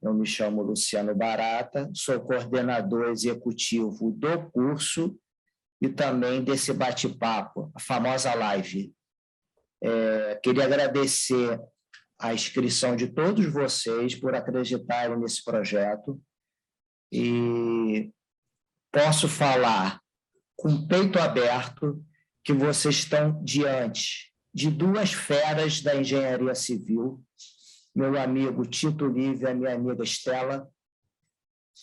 Eu me chamo Luciano Barata, sou coordenador executivo do curso e também desse bate-papo, a famosa live. Queria agradecer a inscrição de todos vocês por acreditarem nesse projeto e posso falar com o peito aberto que vocês estão diante de duas feras da engenharia civil, meu amigo Tito Livre e a minha amiga Estela,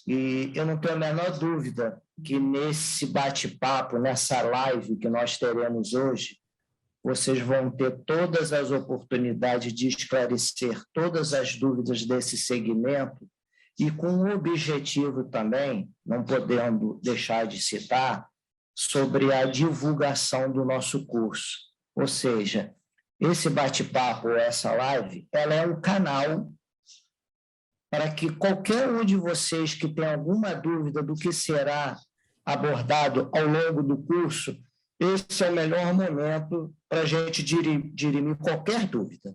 e eu não tenho a menor dúvida que nesse bate-papo, nessa live que nós teremos hoje, vocês vão ter todas as oportunidades de esclarecer todas as dúvidas desse segmento e com o objetivo também, não podendo deixar de citar, sobre a divulgação do nosso curso. Ou seja, esse bate-papo, essa live, ela é um canal para que qualquer um de vocês que tem alguma dúvida do que será abordado ao longo do curso, esse é o melhor momento para a gente dirimir qualquer dúvida.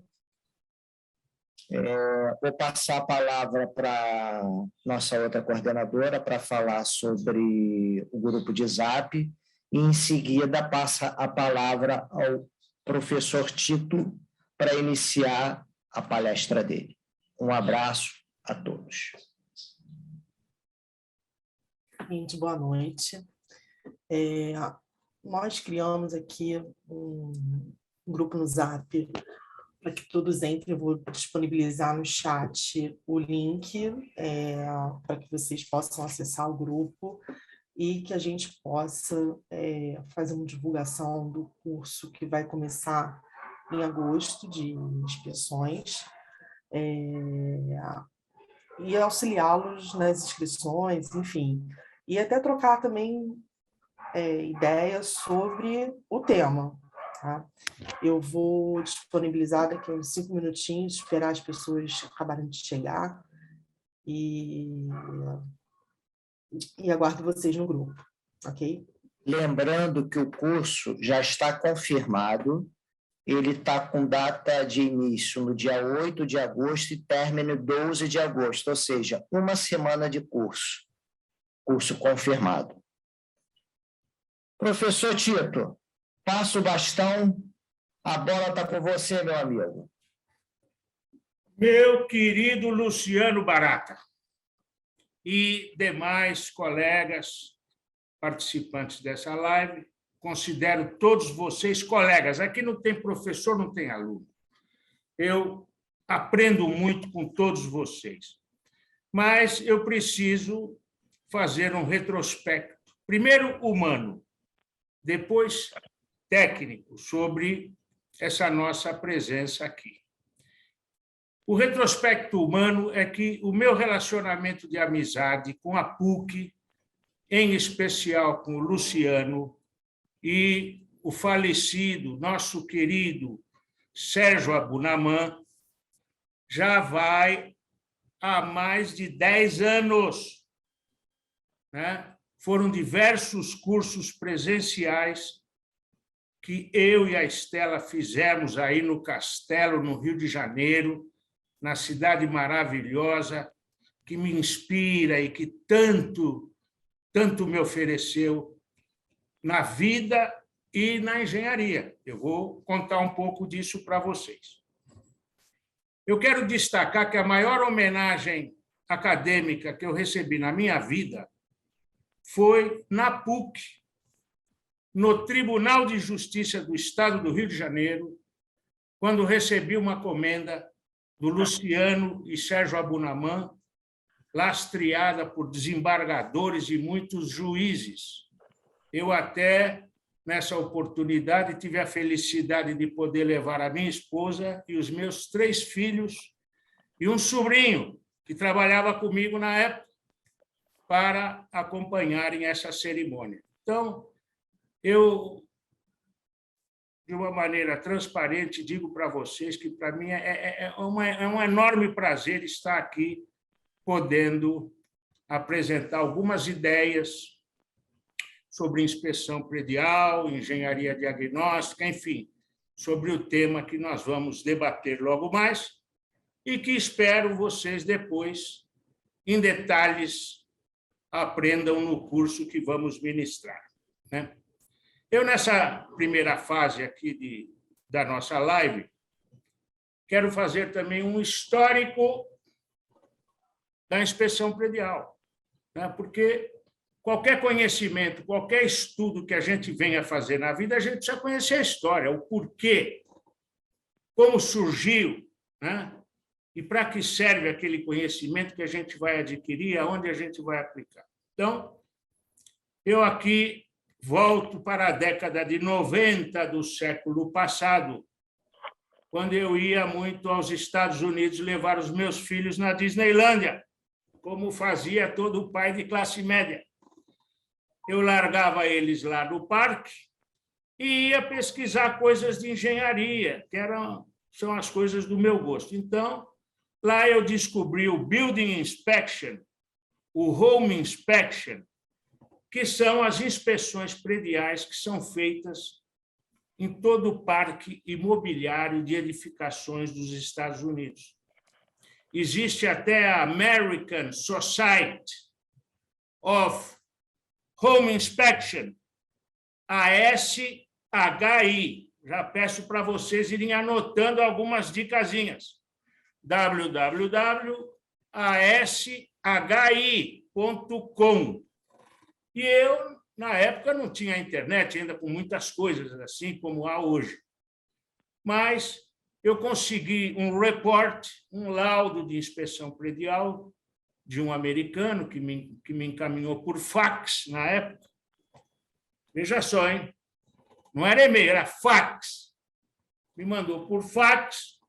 Vou passar a palavra para nossa outra coordenadora para falar sobre o grupo de Zap e, em seguida, passa a palavra ao professor Tito para iniciar a palestra dele. Um abraço a todos. Gente, boa noite. Nós criamos aqui um grupo no Zap para que todos entrem. Eu vou disponibilizar no chat o link para que vocês possam acessar o grupo e que a gente possa fazer uma divulgação do curso que vai começar em agosto, de inspeções, e auxiliá-los nas inscrições, enfim, e até trocar também ideias sobre o tema. Tá? Eu vou disponibilizar daqui a uns 5 minutinhos, esperar as pessoas acabarem de chegar e aguardo vocês no grupo, ok? Lembrando que o curso já está confirmado, ele está com data de início no dia 8 de agosto e término 12 de agosto, ou seja, uma semana de curso confirmado. Professor Tito, passa o bastão, a bola está com você, meu amigo. Meu querido Luciano Barata e demais colegas participantes dessa live, considero todos vocês colegas. Aqui não tem professor, não tem aluno. Eu aprendo muito com todos vocês. Mas eu preciso fazer um retrospecto. Primeiro, humano, depois, técnico, sobre essa nossa presença aqui. O retrospecto humano é que o meu relacionamento de amizade com a PUC, em especial com o Luciano e o falecido, nosso querido Sérgio Abunamã, já vai há mais de 10 anos. Né? Foram diversos cursos presenciais que eu e a Estela fizemos aí no Castelo, no Rio de Janeiro, na cidade maravilhosa, que me inspira e que tanto me ofereceu na vida e na engenharia. Eu vou contar um pouco disso para vocês. Eu quero destacar que a maior homenagem acadêmica que eu recebi na minha vida foi na PUC, no Tribunal de Justiça do Estado do Rio de Janeiro, quando recebi uma comenda do Luciano e Sérgio Abunamã, lastreada por desembargadores e muitos juízes. Eu até, nessa oportunidade, tive a felicidade de poder levar a minha esposa e os meus 3 filhos e um sobrinho que trabalhava comigo na época para acompanharem essa cerimônia. Então, eu, de uma maneira transparente, digo para vocês que, para mim, é um enorme prazer estar aqui podendo apresentar algumas ideias sobre inspeção predial, engenharia diagnóstica, enfim, sobre o tema que nós vamos debater logo mais e que espero vocês depois em detalhes, aprendam no curso que vamos ministrar, né? Eu, nessa primeira fase aqui da nossa live, quero fazer também um histórico da inspeção predial, né? Porque qualquer conhecimento, qualquer estudo que a gente venha fazer na vida, a gente precisa conhecer a história, o porquê, como surgiu, né? E para que serve aquele conhecimento que a gente vai adquirir, aonde a gente vai aplicar. Então, eu aqui volto para a década de 90 do século passado, quando eu ia muito aos Estados Unidos levar os meus filhos na Disneylândia, como fazia todo pai de classe média. Eu largava eles lá no parque e ia pesquisar coisas de engenharia, que são as coisas do meu gosto. Então, lá eu descobri o Building Inspection, o Home Inspection, que são as inspeções prediais que são feitas em todo o parque imobiliário de edificações dos Estados Unidos. Existe até a American Society of Home Inspection, ASHI. Já peço para vocês irem anotando algumas dicasinhas. www.ashi.com. E eu, na época, não tinha internet ainda com muitas coisas assim como há hoje. Mas eu consegui um report, um laudo de inspeção predial de um americano que me encaminhou por fax na época. Veja só, hein? Não era e-mail, era fax. Me mandou por fax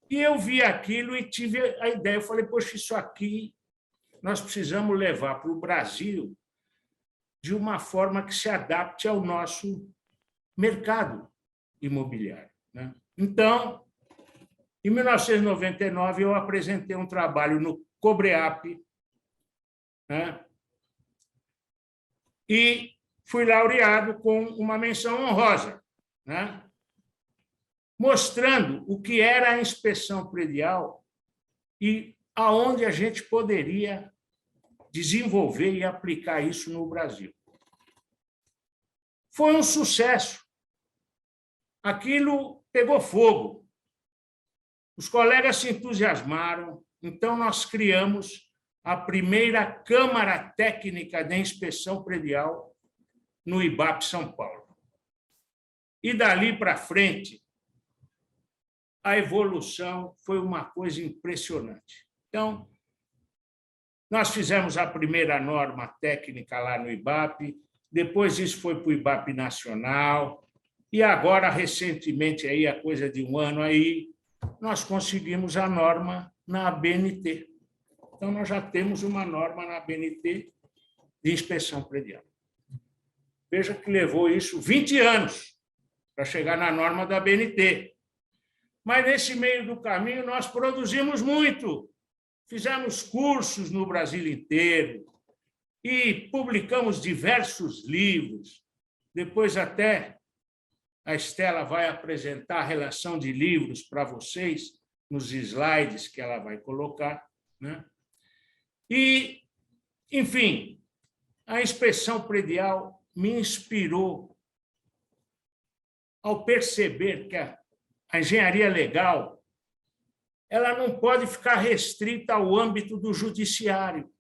e eu vi aquilo e tive a ideia. Eu falei, poxa, isso aqui nós precisamos levar para o Brasil de uma forma que se adapte ao nosso mercado imobiliário, né? Então, em 1999, eu apresentei um trabalho no Cobreap, né? E fui laureado com uma menção honrosa, né? Mostrando o que era a inspeção predial e aonde a gente poderia desenvolver e aplicar isso no Brasil. Foi um sucesso. Aquilo pegou fogo. Os colegas se entusiasmaram, então nós criamos a primeira Câmara Técnica de Inspeção Predial no IBAP São Paulo. E dali para frente, a evolução foi uma coisa impressionante. Então, nós fizemos a primeira norma técnica lá no IBAP, depois isso foi para o IBAP Nacional, e agora, recentemente, aí, a coisa de um ano aí, nós conseguimos a norma na ABNT. Então, nós já temos uma norma na ABNT de inspeção predial. Veja que levou isso 20 anos para chegar na norma da ABNT. Mas, nesse meio do caminho, nós produzimos muito. Fizemos cursos no Brasil inteiro e publicamos diversos livros. Depois, até, a Estela vai apresentar a relação de livros para vocês nos slides que ela vai colocar, né? E, enfim, a inspeção predial me inspirou ao perceber que a engenharia legal ela não pode ficar restrita ao âmbito do judiciário.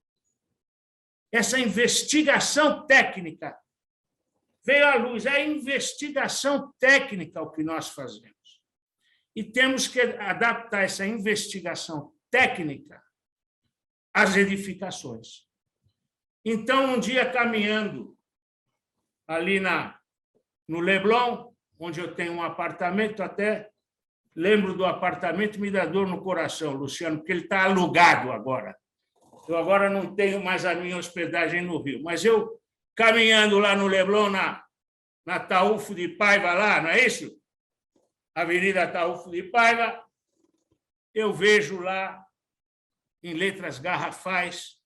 Essa investigação técnica veio à luz, é a investigação técnica o que nós fazemos. E temos que adaptar essa investigação técnica às edificações. Então, um dia, caminhando ali no Leblon, onde eu tenho um apartamento, até lembro do apartamento, me dá dor no coração, Luciano, porque ele está alugado agora. Eu agora não tenho mais a minha hospedagem no Rio, mas eu, caminhando lá no Leblon, na Taúfo de Paiva, lá, não é isso? Avenida Taúfo de Paiva, eu vejo lá, em letras garrafais,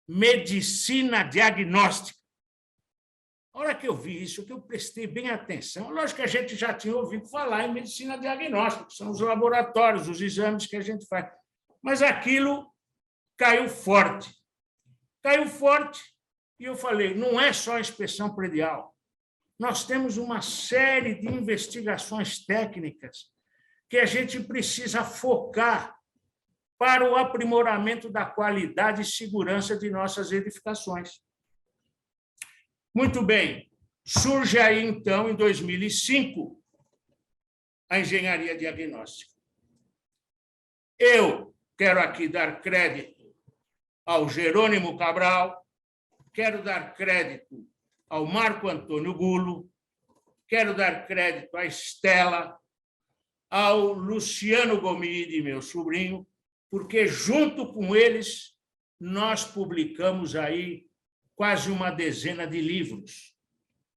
medicina diagnóstica. A hora que eu vi isso, que eu prestei bem atenção, lógico que a gente já tinha ouvido falar em medicina diagnóstica, que são os laboratórios, os exames que a gente faz, mas aquilo caiu forte caiu forte. E eu falei, não é só a inspeção predial. Nós temos uma série de investigações técnicas que a gente precisa focar para o aprimoramento da qualidade e segurança de nossas edificações. Muito bem. Surge aí, então, em 2005, a engenharia diagnóstica. Eu quero aqui dar crédito ao Jerônimo Cabral, quero dar crédito ao Marco Antônio Gulo, quero dar crédito à Estela, ao Luciano Gomide, meu sobrinho, porque, junto com eles, nós publicamos aí quase uma dezena de livros,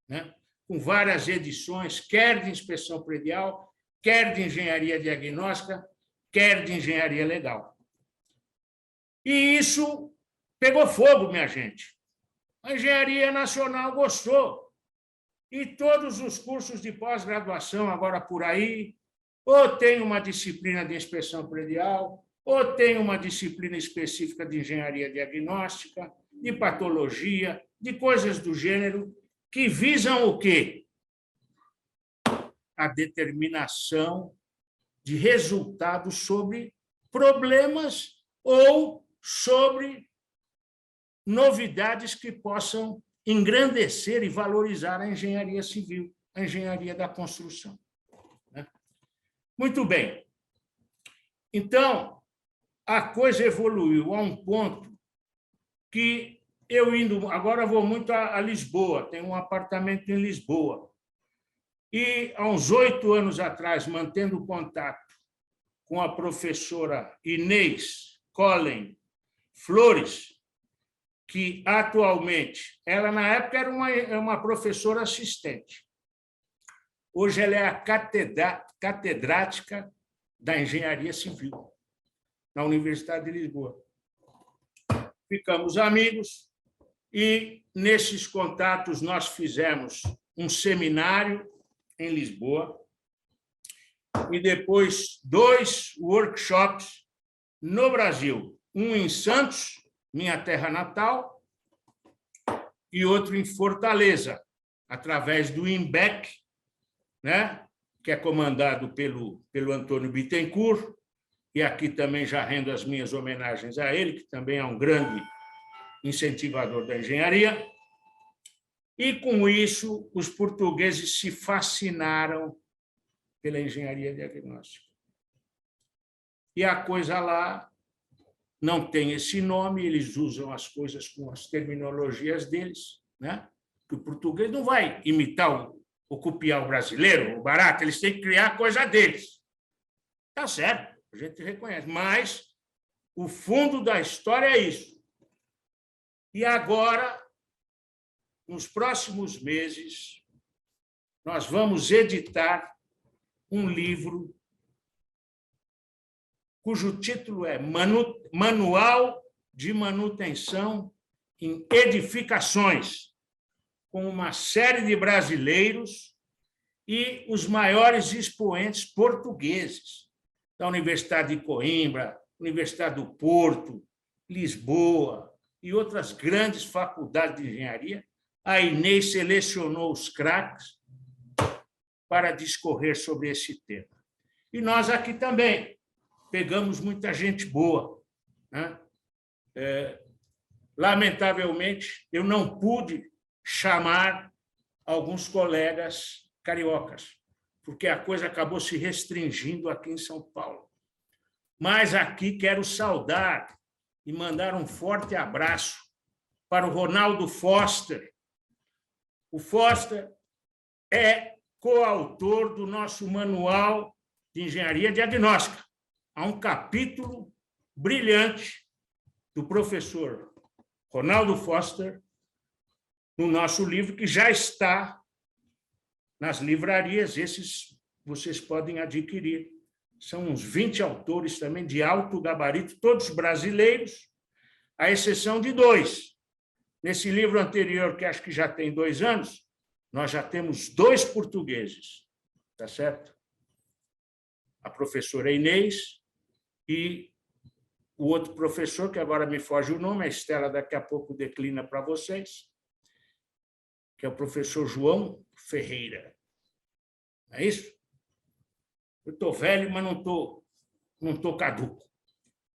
né? Com várias edições, quer de inspeção predial, quer de engenharia diagnóstica, quer de engenharia legal. E isso pegou fogo, minha gente. A Engenharia Nacional gostou. E todos os cursos de pós-graduação, agora por aí, ou tem uma disciplina de inspeção predial, ou tem uma disciplina específica de engenharia diagnóstica, de patologia, de coisas do gênero, que visam o quê? A determinação de resultados sobre problemas ou sobre novidades que possam engrandecer e valorizar a engenharia civil, a engenharia da construção. Muito bem. Então, a coisa evoluiu a um ponto que eu indo... Agora vou muito a Lisboa, tenho um apartamento em Lisboa. E, há uns 8 anos atrás, mantendo contato com a professora Inês Collen Flores, que atualmente, ela na época era uma professora assistente. Hoje ela é a catedrática da Engenharia Civil, na Universidade de Lisboa. Ficamos amigos e, nesses contatos, nós fizemos um seminário em Lisboa e depois 2 workshops no Brasil, um em Santos, minha terra natal, e outro em Fortaleza, através do INBEC, né, que é comandado pelo Antônio Bittencourt, e aqui também já rendo as minhas homenagens a ele, que também é um grande incentivador da engenharia. E, com isso, os portugueses se fascinaram pela engenharia diagnóstica. E a coisa lá não tem esse nome, eles usam as coisas com as terminologias deles, né? Que o português não vai imitar ou copiar o brasileiro, o barato, eles têm que criar a coisa deles. Tá certo, a gente reconhece, mas o fundo da história é isso. E agora, nos próximos meses, nós vamos editar um livro cujo título é Manual de Manutenção em Edificações, com uma série de brasileiros e os maiores expoentes portugueses, da Universidade de Coimbra, Universidade do Porto, Lisboa e outras grandes faculdades de engenharia. A Inês selecionou os craques para discorrer sobre esse tema. E nós aqui também pegamos muita gente boa, né? Lamentavelmente, eu não pude chamar alguns colegas cariocas, porque a coisa acabou se restringindo aqui em São Paulo. Mas aqui quero saudar e mandar um forte abraço para o Ronaldo Foster. O Foster é coautor do nosso Manual de Engenharia Diagnóstica. Há um capítulo brilhante do professor Ronaldo Foster no nosso livro, que já está nas livrarias. Esses vocês podem adquirir. São uns 20 autores também de alto gabarito, todos brasileiros, à exceção de 2. Nesse livro anterior, que acho que já tem 2 anos, nós já temos 2 portugueses, tá certo? A professora Inês e o outro professor, que agora me foge o nome, a Estela daqui a pouco declina para vocês, que é o professor João Ferreira. Não é isso? Eu estou velho, mas não estou caduco.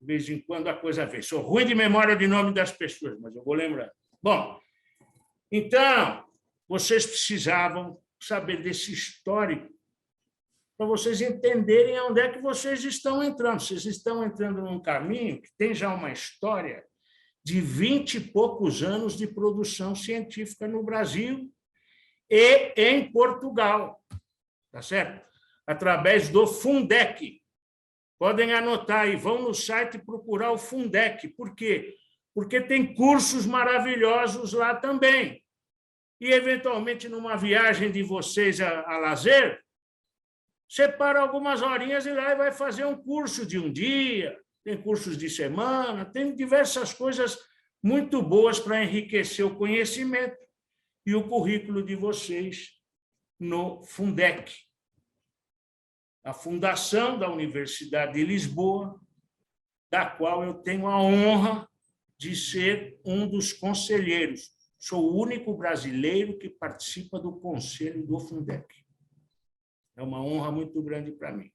De vez em quando a coisa vem. Sou ruim de memória de nome das pessoas, mas eu vou lembrar. Bom, então, vocês precisavam saber desse histórico para vocês entenderem onde é que vocês estão entrando. Vocês estão entrando num caminho que tem já uma história de 20 e poucos anos de produção científica no Brasil e em Portugal, tá certo? Através do Fundec. Podem anotar aí, vão no site procurar o Fundec. Por quê? Porque tem cursos maravilhosos lá também. E, eventualmente, numa viagem de vocês a lazer, separa algumas horinhas e lá vai fazer um curso de um dia, tem cursos de semana, tem diversas coisas muito boas para enriquecer o conhecimento e o currículo de vocês no Fundec, a fundação da Universidade de Lisboa, da qual eu tenho a honra de ser um dos conselheiros. Sou o único brasileiro que participa do conselho do Fundec. É uma honra muito grande para mim.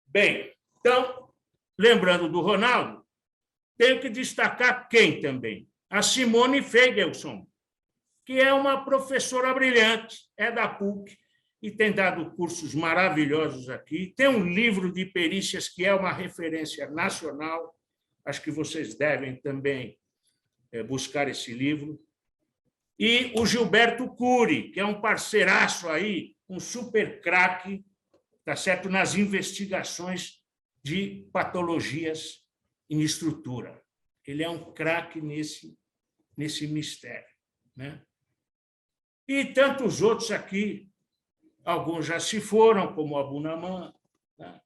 Bem, então, lembrando do Ronaldo, tenho que destacar quem também? A Simone Feigelson, que é uma professora brilhante, é da PUC, e tem dado cursos maravilhosos aqui. Tem um livro de perícias que é uma referência nacional, acho que vocês devem também buscar esse livro. E o Gilberto Cury, que é um parceiraço aí, um super craque, tá certo, nas investigações de patologias em estrutura. Ele é um craque nesse mistério, né? E tantos outros aqui, alguns já se foram, como o Abunaman, né?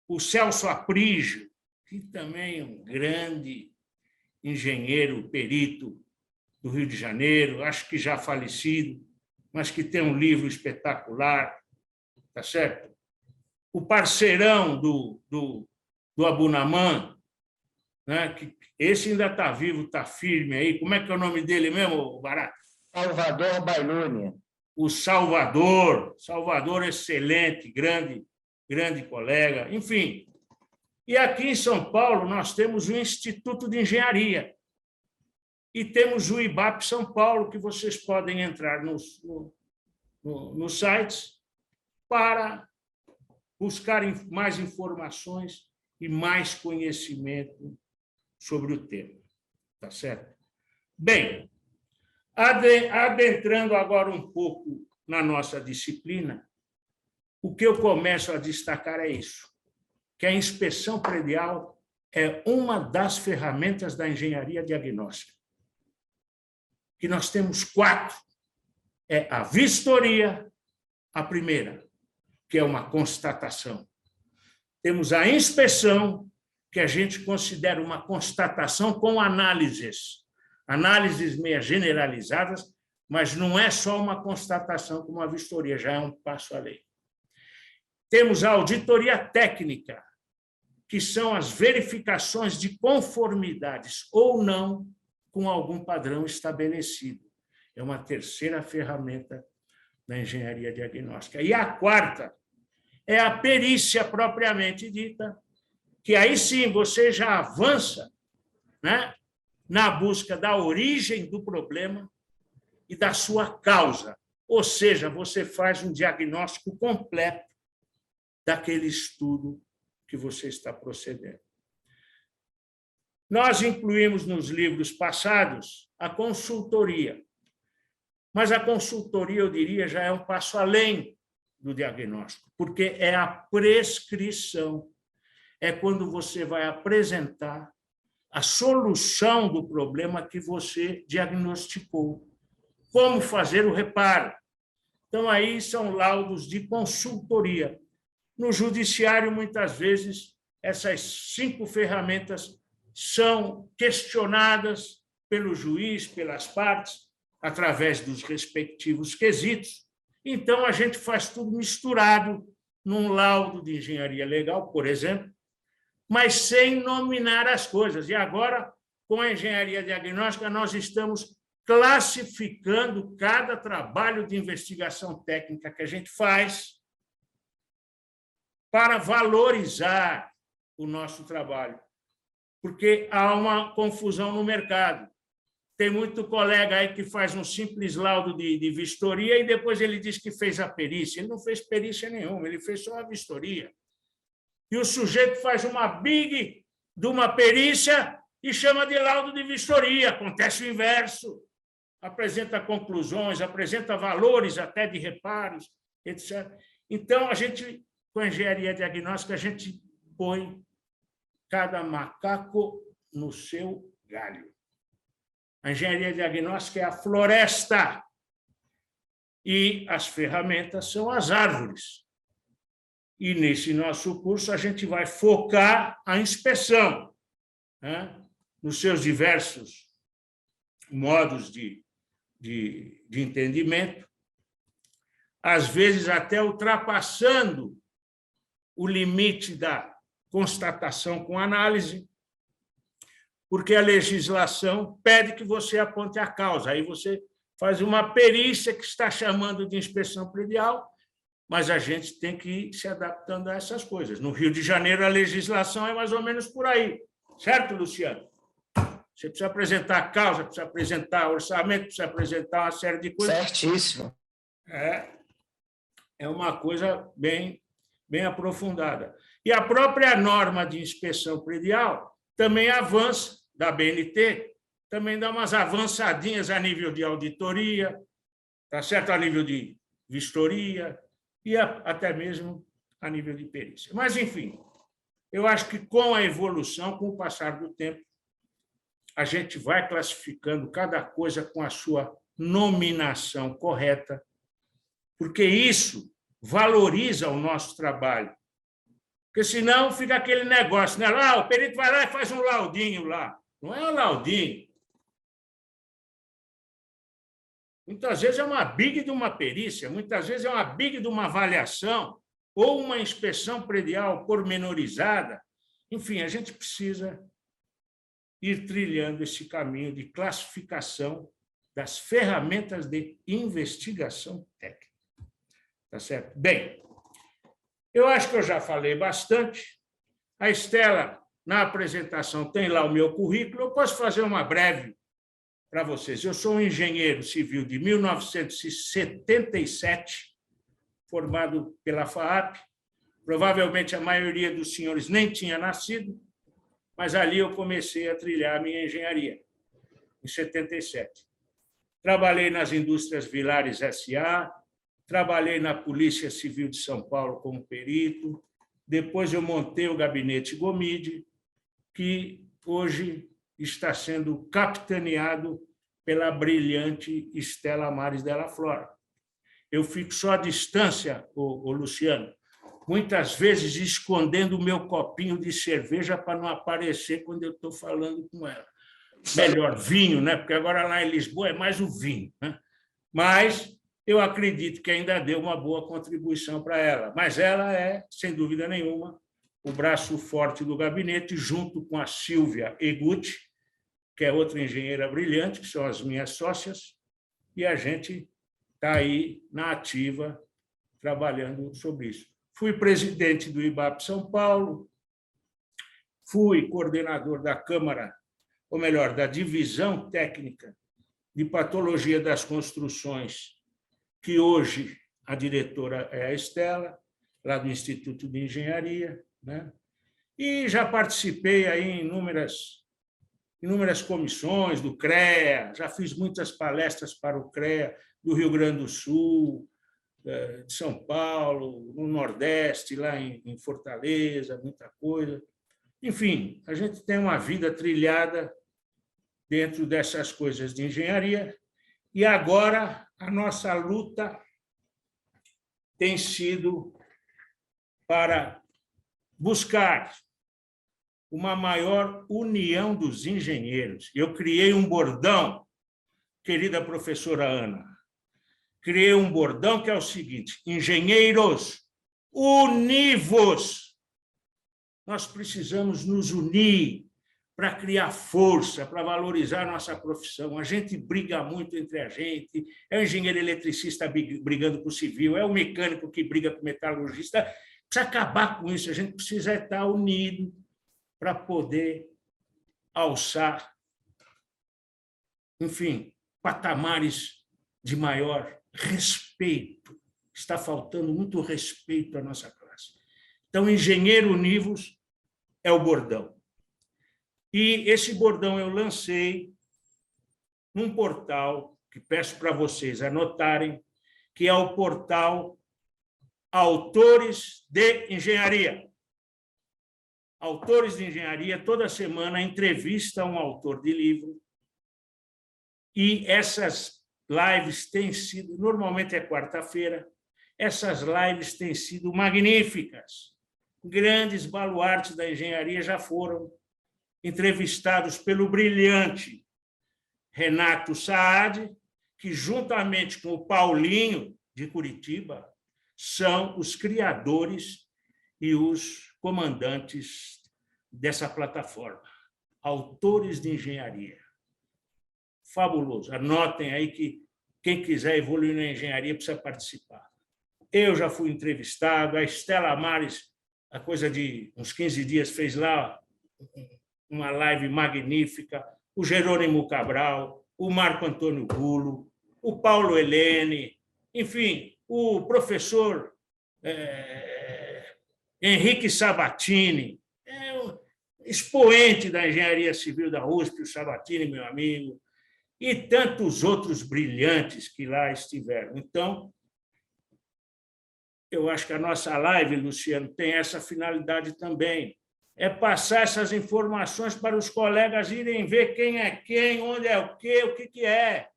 O Celso Aprígio, que também é um grande engenheiro, perito do Rio de Janeiro, acho que já falecido, mas que tem um livro espetacular, tá certo? O parceirão do Abunaman, né? Que esse ainda está vivo, está firme aí. Como é que é o nome dele mesmo, Barata? Salvador Bailuni. O Salvador excelente, grande colega, enfim. E aqui em São Paulo nós temos o Instituto de Engenharia e temos o IBAP São Paulo, que vocês podem entrar nos sites para buscar mais informações e mais conhecimento sobre o tema. Tá certo? Bem, adentrando agora um pouco na nossa disciplina, o que eu começo a destacar é isso, que a inspeção predial é uma das ferramentas da engenharia diagnóstica, que nós temos 4. É a vistoria, a primeira, que é uma constatação. Temos a inspeção, que a gente considera uma constatação com análises meio generalizadas, mas não é só uma constatação como a vistoria, já é um passo além. Temos a auditoria técnica, que são as verificações de conformidades ou não com algum padrão estabelecido. É uma terceira ferramenta da engenharia diagnóstica. E a 4ª é a perícia propriamente dita, que aí sim você já avança, né, na busca da origem do problema e da sua causa. Ou seja, você faz um diagnóstico completo daquele estudo que você está procedendo. Nós incluímos nos livros passados a consultoria, mas a consultoria, eu diria, já é um passo além do diagnóstico, porque é a prescrição, é quando você vai apresentar a solução do problema que você diagnosticou, como fazer o reparo. Então, aí são laudos de consultoria. No judiciário, muitas vezes, essas 5 ferramentas são questionadas pelo juiz, pelas partes, através dos respectivos quesitos. Então, a gente faz tudo misturado num laudo de engenharia legal, por exemplo, mas sem nominar as coisas. E agora, com a engenharia diagnóstica, nós estamos classificando cada trabalho de investigação técnica que a gente faz para valorizar o nosso trabalho, porque há uma confusão no mercado. Tem muito colega aí que faz um simples laudo de vistoria e depois ele diz que fez a perícia. Ele não fez perícia nenhuma, ele fez só a vistoria. E o sujeito faz uma big de uma perícia e chama de laudo de vistoria. Acontece o inverso. Apresenta conclusões, apresenta valores até de reparos, etc. Então, a gente, com a engenharia diagnóstica, a gente põe cada macaco no seu galho. A engenharia diagnóstica é a floresta e as ferramentas são as árvores. E, nesse nosso curso, a gente vai focar a inspeção, né, nos seus diversos modos de entendimento, às vezes até ultrapassando o limite da constatação com análise, porque a legislação pede que você aponte a causa. Aí você faz uma perícia que está chamando de inspeção predial, mas a gente tem que ir se adaptando a essas coisas. No Rio de Janeiro, a legislação é mais ou menos por aí. Certo, Luciano? Você precisa apresentar a causa, precisa apresentar orçamento, precisa apresentar uma série de coisas. Certíssimo. É uma coisa bem aprofundada. E a própria norma de inspeção predial também avança, da BNT, também dá umas avançadinhas a nível de auditoria, tá certo? A nível de vistoria e até mesmo a nível de perícia. Mas, enfim, eu acho que com a evolução, com o passar do tempo, a gente vai classificando cada coisa com a sua nominação correta, porque isso valoriza o nosso trabalho. Porque, senão, fica aquele negócio, né? O perito vai lá e faz um laudinho lá. Não é um laudinho. Muitas vezes é uma big de uma perícia, muitas vezes é uma big de uma avaliação ou uma inspeção predial pormenorizada. Enfim, a gente precisa ir trilhando esse caminho de classificação das ferramentas de investigação técnica. Tá certo? Bem, eu acho que eu já falei bastante. A Estela, na apresentação, tem lá o meu currículo. Eu posso fazer uma breve para vocês. Eu sou um engenheiro civil de 1977, formado pela FAAP. Provavelmente a maioria dos senhores nem tinha nascido, mas ali eu comecei a trilhar a minha engenharia, em 77. Trabalhei nas Indústrias Vilares S.A., trabalhei na Polícia Civil de São Paulo como perito, depois eu montei o Gabinete Gomide, que hoje está sendo capitaneado pela brilhante Estela Maris Della Flora. Eu fico só à distância, Luciano, muitas vezes escondendo o meu copinho de cerveja para não aparecer quando eu estou falando com ela. Melhor, vinho, né? Porque agora lá em Lisboa é mais o vinho, né? Mas eu acredito que ainda deu uma boa contribuição para ela. Mas ela é, sem dúvida nenhuma, o braço forte do gabinete, junto com a Silvia Egutti, que é outra engenheira brilhante, que são as minhas sócias, e a gente está aí na ativa, trabalhando sobre isso. Fui presidente do IBAP São Paulo, fui coordenador da Câmara, ou melhor, da Divisão Técnica de Patologia das Construções, que hoje a diretora é a Estela, lá do Instituto de Engenharia, né? E já participei aí em inúmeras comissões do CREA, já fiz muitas palestras para o CREA do Rio Grande do Sul, de São Paulo, no Nordeste, lá em Fortaleza, muita coisa. Enfim, a gente tem uma vida trilhada dentro dessas coisas de engenharia, e agora a nossa luta tem sido para buscar uma maior união dos engenheiros. Eu criei um bordão, querida professora Ana, criei um bordão que é o seguinte: engenheiros, univos! nós precisamos nos unir para criar força, para valorizar a nossa profissão. A gente briga muito entre a gente, é o engenheiro eletricista brigando com o civil, é o mecânico que briga com o metalurgista. Precisa acabar com isso, a gente precisa estar unido para poder alçar, enfim, patamares de maior respeito. Está faltando muito respeito à nossa classe. Então, Engenheiro Univos é o bordão. E esse bordão eu lancei num portal que peço para vocês anotarem, que é o portal Autores de Engenharia. Autores de Engenharia, toda semana, entrevista um autor de livro. E essas lives têm sido, normalmente é quarta-feira, essas lives têm sido magníficas. Grandes baluartes da engenharia já foram entrevistados pelo brilhante Renato Saad, que, juntamente com o Paulinho, de Curitiba, são os criadores e os comandantes dessa plataforma. Autores de Engenharia. Fabuloso. Anotem aí que quem quiser evoluir na engenharia precisa participar. Eu já fui entrevistado, a Estela Mares, a coisa de uns 15 dias, fez lá uma live magnífica, o Jerônimo Cabral, o Marco Antônio Gulo, o Paulo Helene, enfim, o professor Henrique Sabatini, expoente da engenharia civil da USP, o Sabatini, meu amigo, e tantos outros brilhantes que lá estiveram. Então, eu acho que a nossa live, Luciano, tem essa finalidade também, é passar essas informações para os colegas irem ver quem é quem, onde é o que é.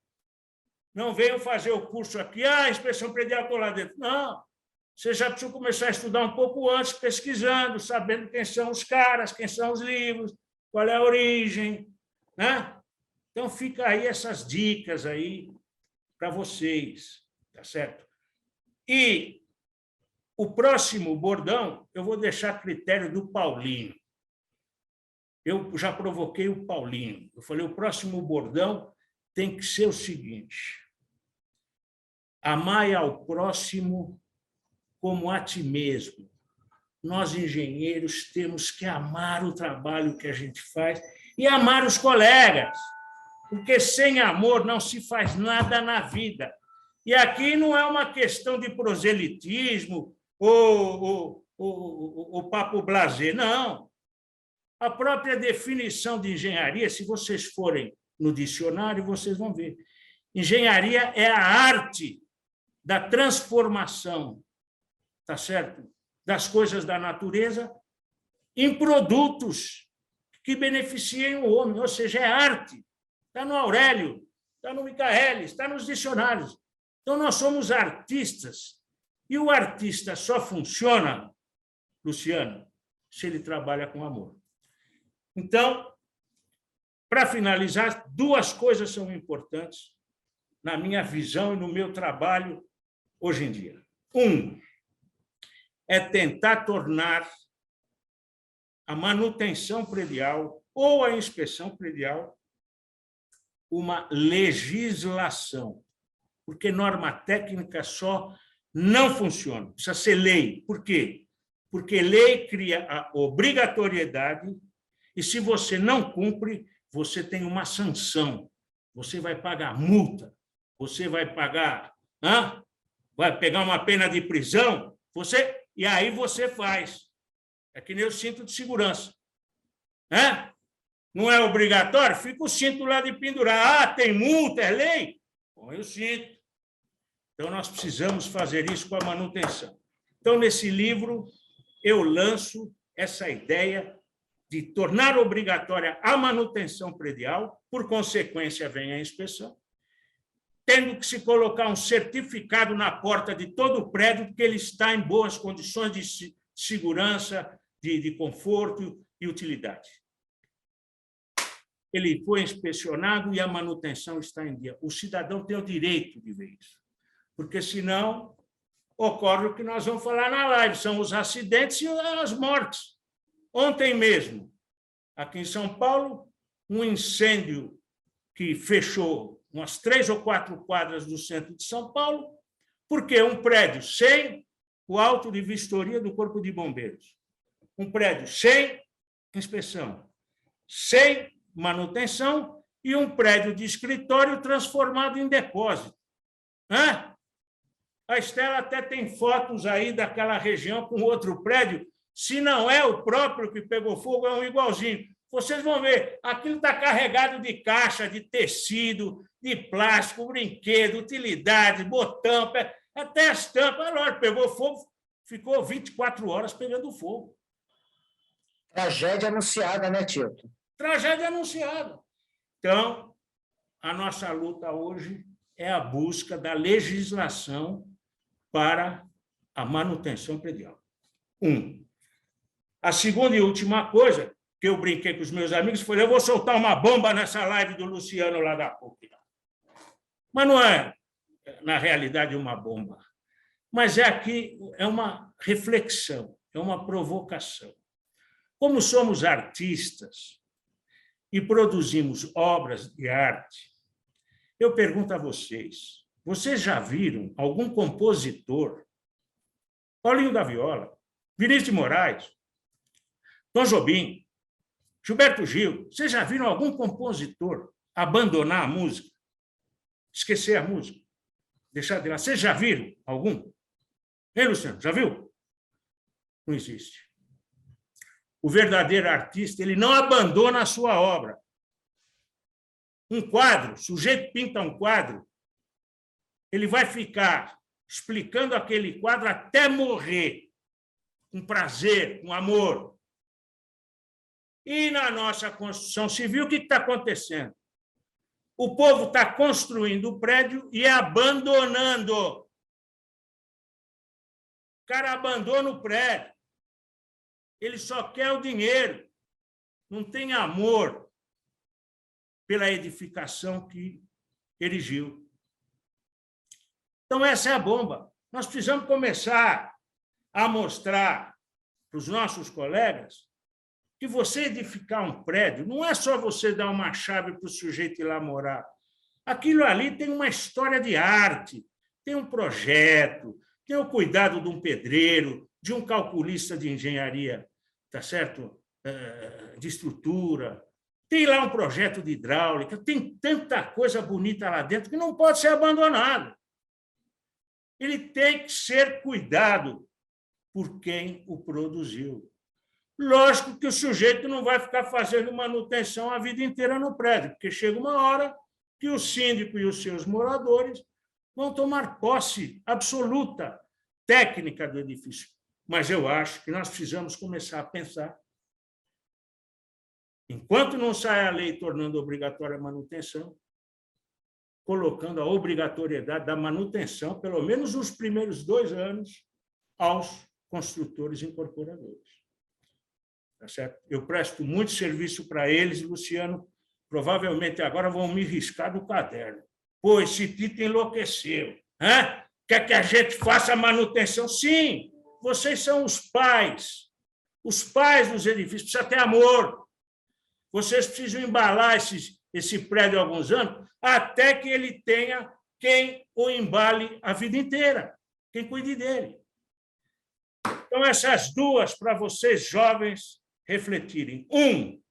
Não venham fazer o curso aqui, a inspeção predial estou lá dentro. Não, você já precisa começar a estudar um pouco antes, pesquisando, sabendo quem são os caras, quem são os livros, qual é a origem, né? Então, fica aí essas dicas aí para vocês, tá certo? E o próximo bordão eu vou deixar a critério do Paulinho. Eu já provoquei o Paulinho. Eu falei, o próximo bordão tem que ser o seguinte: amai ao próximo como a ti mesmo. Nós, engenheiros, temos que amar o trabalho que a gente faz e amar os colegas, porque sem amor não se faz nada na vida. E aqui não é uma questão de proselitismo ou papo blasé, não. A própria definição de engenharia, se vocês forem no dicionário, vocês vão ver. Engenharia é a arte da transformação, tá certo? Das coisas da natureza em produtos que beneficiem o homem, ou seja, é arte. Está no Aurélio, está no Michaelis, está nos dicionários. Então, nós somos artistas. E o artista só funciona, Luciano, se ele trabalha com amor. Então, para finalizar, duas coisas são importantes na minha visão e no meu trabalho hoje em dia. Um, é tentar tornar a manutenção predial ou a inspeção predial uma legislação, porque norma técnica só não funciona, precisa ser lei. Por quê? Porque lei cria a obrigatoriedade e, se você não cumpre, você tem uma sanção, você vai pagar multa, você vai pagar, vai pegar uma pena de prisão, e aí você faz. É que nem o cinto de segurança. Não é obrigatório? Fica o cinto lá de pendurar. Tem multa, é lei? Põe o cinto. Então, nós precisamos fazer isso com a manutenção. Então, nesse livro, eu lanço essa ideia de tornar obrigatória a manutenção predial, por consequência, vem a inspeção, tendo que se colocar um certificado na porta de todo o prédio que ele está em boas condições de segurança, de conforto e utilidade. Ele foi inspecionado e a manutenção está em dia. O cidadão tem o direito de ver isso, porque, senão, ocorre o que nós vamos falar na live, são os acidentes e as mortes. Ontem mesmo, aqui em São Paulo, um incêndio que fechou umas 3 ou 4 quadras do centro de São Paulo, porque um prédio sem o auto de vistoria do Corpo de Bombeiros, um prédio sem inspeção, sem manutenção e um prédio de escritório transformado em depósito. Hã? A Estela até tem fotos aí daquela região com outro prédio. Se não é o próprio que pegou fogo, é um igualzinho. Vocês vão ver, aquilo está carregado de caixa, de tecido, de plástico, brinquedo, utilidade, botão, até as tampas. Agora, pegou fogo, ficou 24 horas pegando fogo. Tragédia anunciada, né, Tito? Tragédia anunciada. Então, a nossa luta hoje é a busca da legislação para a manutenção predial. A segunda e última coisa que eu brinquei com os meus amigos foi: eu vou soltar uma bomba nessa live do Luciano lá da PUC. Mas não é, na realidade, uma bomba. Mas é uma reflexão, é uma provocação. Como somos artistas e produzimos obras de arte, eu pergunto a vocês: vocês já viram algum compositor, Paulinho da Viola, Vinícius de Moraes, Tom Jobim, Gilberto Gil, vocês já viram algum compositor abandonar a música? Esquecer a música? Deixar de lá? Vocês já viram algum? Hein, Luciano? Já viu? Não existe. O verdadeiro artista, ele não abandona a sua obra. Um quadro, o sujeito pinta um quadro, ele vai ficar explicando aquele quadro até morrer, com prazer, com amor. E na nossa construção civil, o que está acontecendo? O povo está construindo o prédio e abandonando. O cara abandona o prédio. Ele só quer o dinheiro. Não tem amor pela edificação que erigiu. Então, essa é a bomba. Nós precisamos começar a mostrar para os nossos colegas que você edificar um prédio não é só você dar uma chave para o sujeito ir lá morar. Aquilo ali tem uma história de arte, tem um projeto, tem o cuidado de um pedreiro, de um calculista de engenharia, tá certo? De estrutura, tem lá um projeto de hidráulica, tem tanta coisa bonita lá dentro que não pode ser abandonado. Ele tem que ser cuidado por quem o produziu. Lógico que o sujeito não vai ficar fazendo manutenção a vida inteira no prédio, porque chega uma hora que o síndico e os seus moradores vão tomar posse absoluta, técnica do edifício. Mas eu acho que nós precisamos começar a pensar, enquanto não sai a lei tornando obrigatória a manutenção, colocando a obrigatoriedade da manutenção, pelo menos nos primeiros 2 anos, aos construtores incorporadores. Tá certo? Eu presto muito serviço para eles, Luciano. Provavelmente agora vão me riscar do caderno. Pô, esse Tito enlouqueceu. Hã? Quer que a gente faça a manutenção? Sim, vocês são os pais dos edifícios. Precisa ter amor. Vocês precisam embalar esse prédio há alguns anos até que ele tenha quem o embale a vida inteira, quem cuide dele. Então, essas duas para vocês, jovens, refletirem. 1,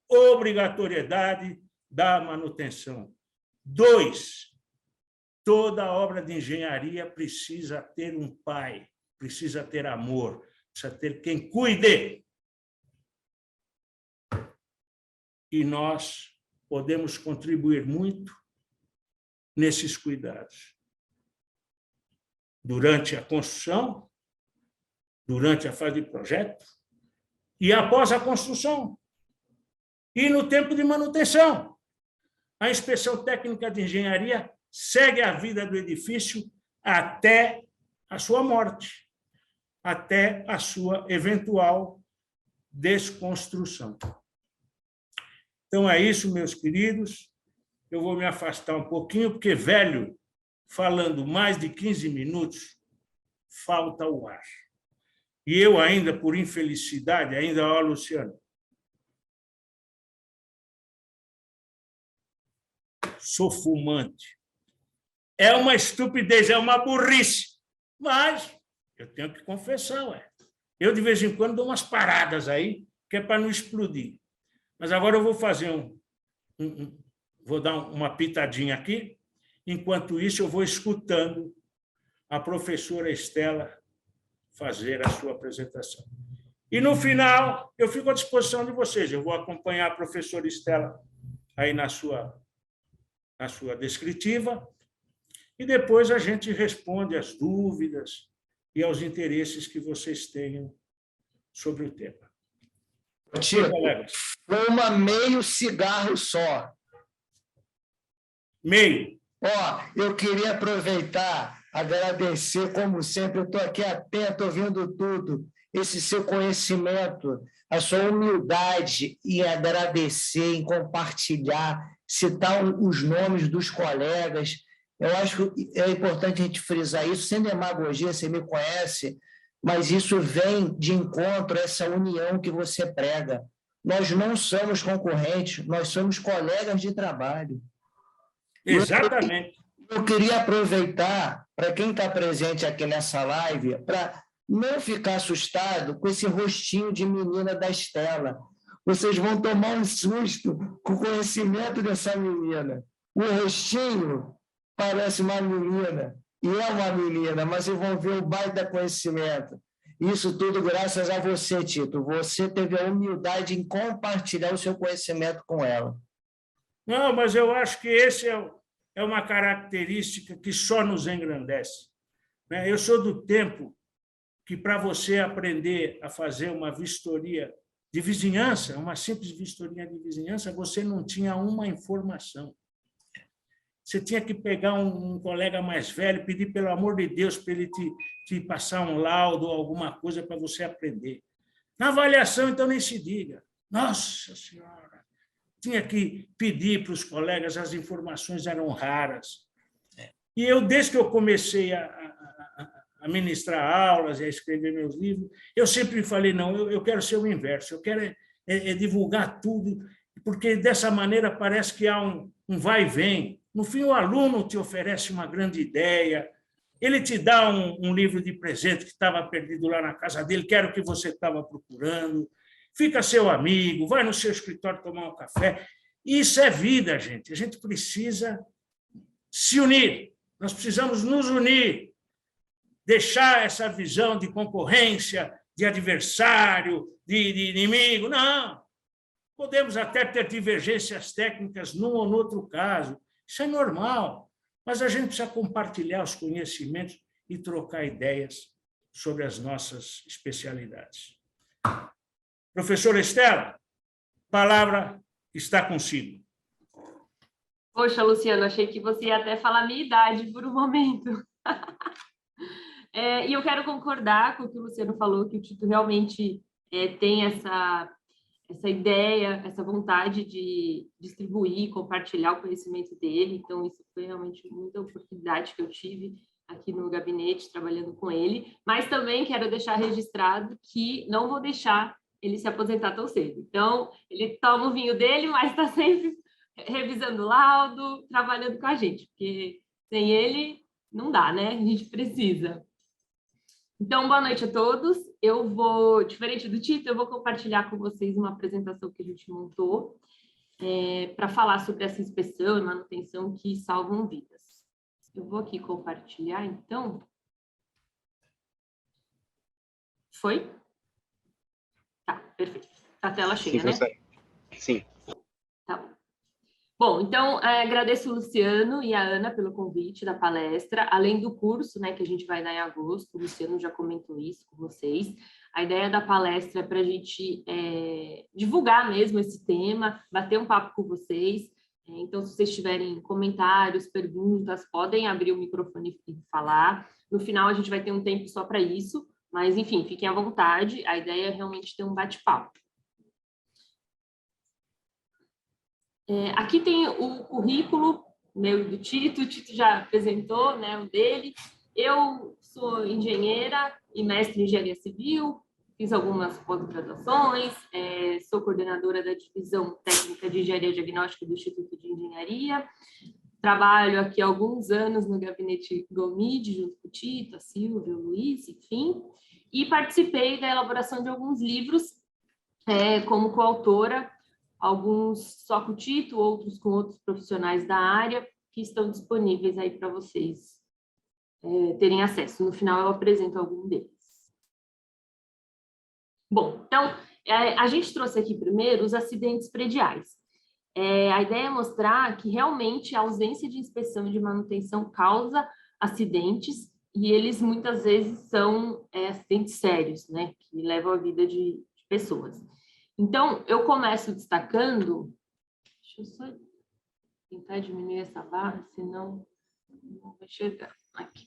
obrigatoriedade da manutenção. 2, toda obra de engenharia precisa ter um pai, precisa ter amor, precisa ter quem cuide. E nós podemos contribuir muito nesses cuidados. Durante a construção, durante a fase de projeto e após a construção. E no tempo de manutenção. A inspeção técnica de engenharia segue a vida do edifício até a sua morte, até a sua eventual desconstrução. Então, é isso, meus queridos. Eu vou me afastar um pouquinho, porque, velho, falando mais de 15 minutos, falta o ar. E eu ainda, por infelicidade, ainda, ó, Luciano, sou fumante. É uma estupidez, é uma burrice, mas eu tenho que confessar, ué. Eu, de vez em quando, dou umas paradas aí, que é para não explodir. Mas agora eu vou fazer vou dar uma pitadinha aqui. Enquanto isso, eu vou escutando a professora Estela fazer a sua apresentação. E, no final, eu fico à disposição de vocês. Eu vou acompanhar a professora Estela aí na sua descritiva, e depois a gente responde às dúvidas e aos interesses que vocês tenham sobre o tema. Tito, fuma meio cigarro só. Meio. Eu queria aproveitar, agradecer, como sempre, eu estou aqui atento, ouvindo tudo, esse seu conhecimento, a sua humildade em agradecer, em compartilhar, citar os nomes dos colegas. Eu acho que é importante a gente frisar isso, sem demagogia, você me conhece, mas isso vem de encontro a essa união que você prega. Nós não somos concorrentes, nós somos colegas de trabalho. Exatamente. Eu queria aproveitar, para quem está presente aqui nessa live, para não ficar assustado com esse rostinho de menina da Estela. Vocês vão tomar um susto com o conhecimento dessa menina. O rostinho parece uma menina, e é uma menina, mas vocês vão ver o baita conhecimento. Isso tudo graças a você, Tito. Você teve a humildade em compartilhar o seu conhecimento com ela. Não, mas eu acho que esse é uma característica que só nos engrandece. Eu sou do tempo que, para você aprender a fazer uma vistoria de vizinhança, uma simples vistoria de vizinhança, você não tinha uma informação. Você tinha que pegar um colega mais velho, pedir, pelo amor de Deus, para ele te passar um laudo ou alguma coisa para você aprender. Na avaliação, então, nem se diga. Nossa Senhora! Tinha que pedir para os colegas, as informações eram raras. E eu, desde que eu comecei a ministrar aulas e a escrever meus livros, eu sempre falei, não, eu quero ser o inverso, eu quero divulgar tudo, porque dessa maneira parece que há um vai e vem. No fim, o aluno te oferece uma grande ideia, ele te dá um livro de presente que estava perdido lá na casa dele, que era o que você estava procurando, fica seu amigo, vai no seu escritório tomar um café. Isso é vida, gente. A gente precisa se unir, nós precisamos nos unir, deixar essa visão de concorrência, de adversário, de inimigo. Não! Podemos até ter divergências técnicas num ou no outro caso, isso é normal, mas a gente precisa compartilhar os conhecimentos e trocar ideias sobre as nossas especialidades. Professora Estela, a palavra está consigo. Poxa, Luciano, achei que você ia até falar a minha idade por um momento. E eu quero concordar com o que o Luciano falou, que o Tito realmente tem essa ideia, essa vontade de distribuir, compartilhar o conhecimento dele. Então, isso foi realmente muita oportunidade que eu tive aqui no gabinete, trabalhando com ele. Mas também quero deixar registrado que não vou deixar ele se aposentar tão cedo. Então, ele toma o vinho dele, mas está sempre revisando o laudo, trabalhando com a gente, porque sem ele não dá, né? A gente precisa. Então, boa noite a todos. Eu vou, diferente do Tito, eu vou compartilhar com vocês uma apresentação que a gente montou para falar sobre essa inspeção e manutenção que salvam vidas. Eu vou aqui compartilhar, então. Foi? Tá, perfeito. A tela cheia, né? Sim. Tá bom. Bom, então, agradeço o Luciano e a Ana pelo convite da palestra, além do curso, né, que a gente vai dar em agosto, o Luciano já comentou isso com vocês. A ideia da palestra é para a gente divulgar mesmo esse tema, bater um papo com vocês. Então, se vocês tiverem comentários, perguntas, podem abrir o microfone e falar. No final, a gente vai ter um tempo só para isso, mas, enfim, fiquem à vontade. A ideia é realmente ter um bate-papo. Aqui tem o currículo meu e do Tito. O Tito já apresentou, né, o dele. eu sou engenheira e mestre em engenharia civil, fiz algumas pós-graduações, sou coordenadora da divisão técnica de engenharia diagnóstica do Instituto de Engenharia, trabalho aqui há alguns anos no gabinete GOMID, junto com o Tito, a Silvia, o Luiz, enfim, e participei da elaboração de alguns livros como coautora, alguns só com o Tito, outros com outros profissionais da área, que estão disponíveis aí para vocês terem acesso. No final, eu apresento algum deles. Bom, então, a gente trouxe aqui primeiro os acidentes prediais. A ideia é mostrar que realmente a ausência de inspeção e de manutenção causa acidentes, e eles muitas vezes são acidentes sérios, né, que levam a vida de pessoas. Então, eu começo destacando, deixa eu só tentar diminuir essa barra, senão não vou enxergar aqui.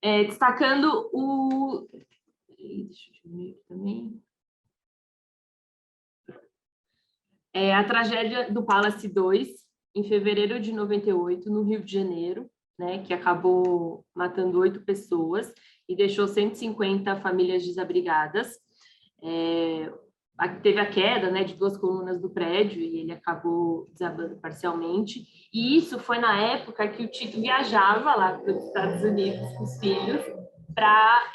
Destacando o... Deixa eu diminuir aqui também. A tragédia do Palace 2, em fevereiro de 98, no Rio de Janeiro, né, que acabou matando 8 pessoas e deixou 150 famílias desabrigadas. Teve a queda, né, de 2 colunas do prédio e ele acabou desabando parcialmente. E isso foi na época que o Tito viajava lá para os Estados Unidos com os filhos para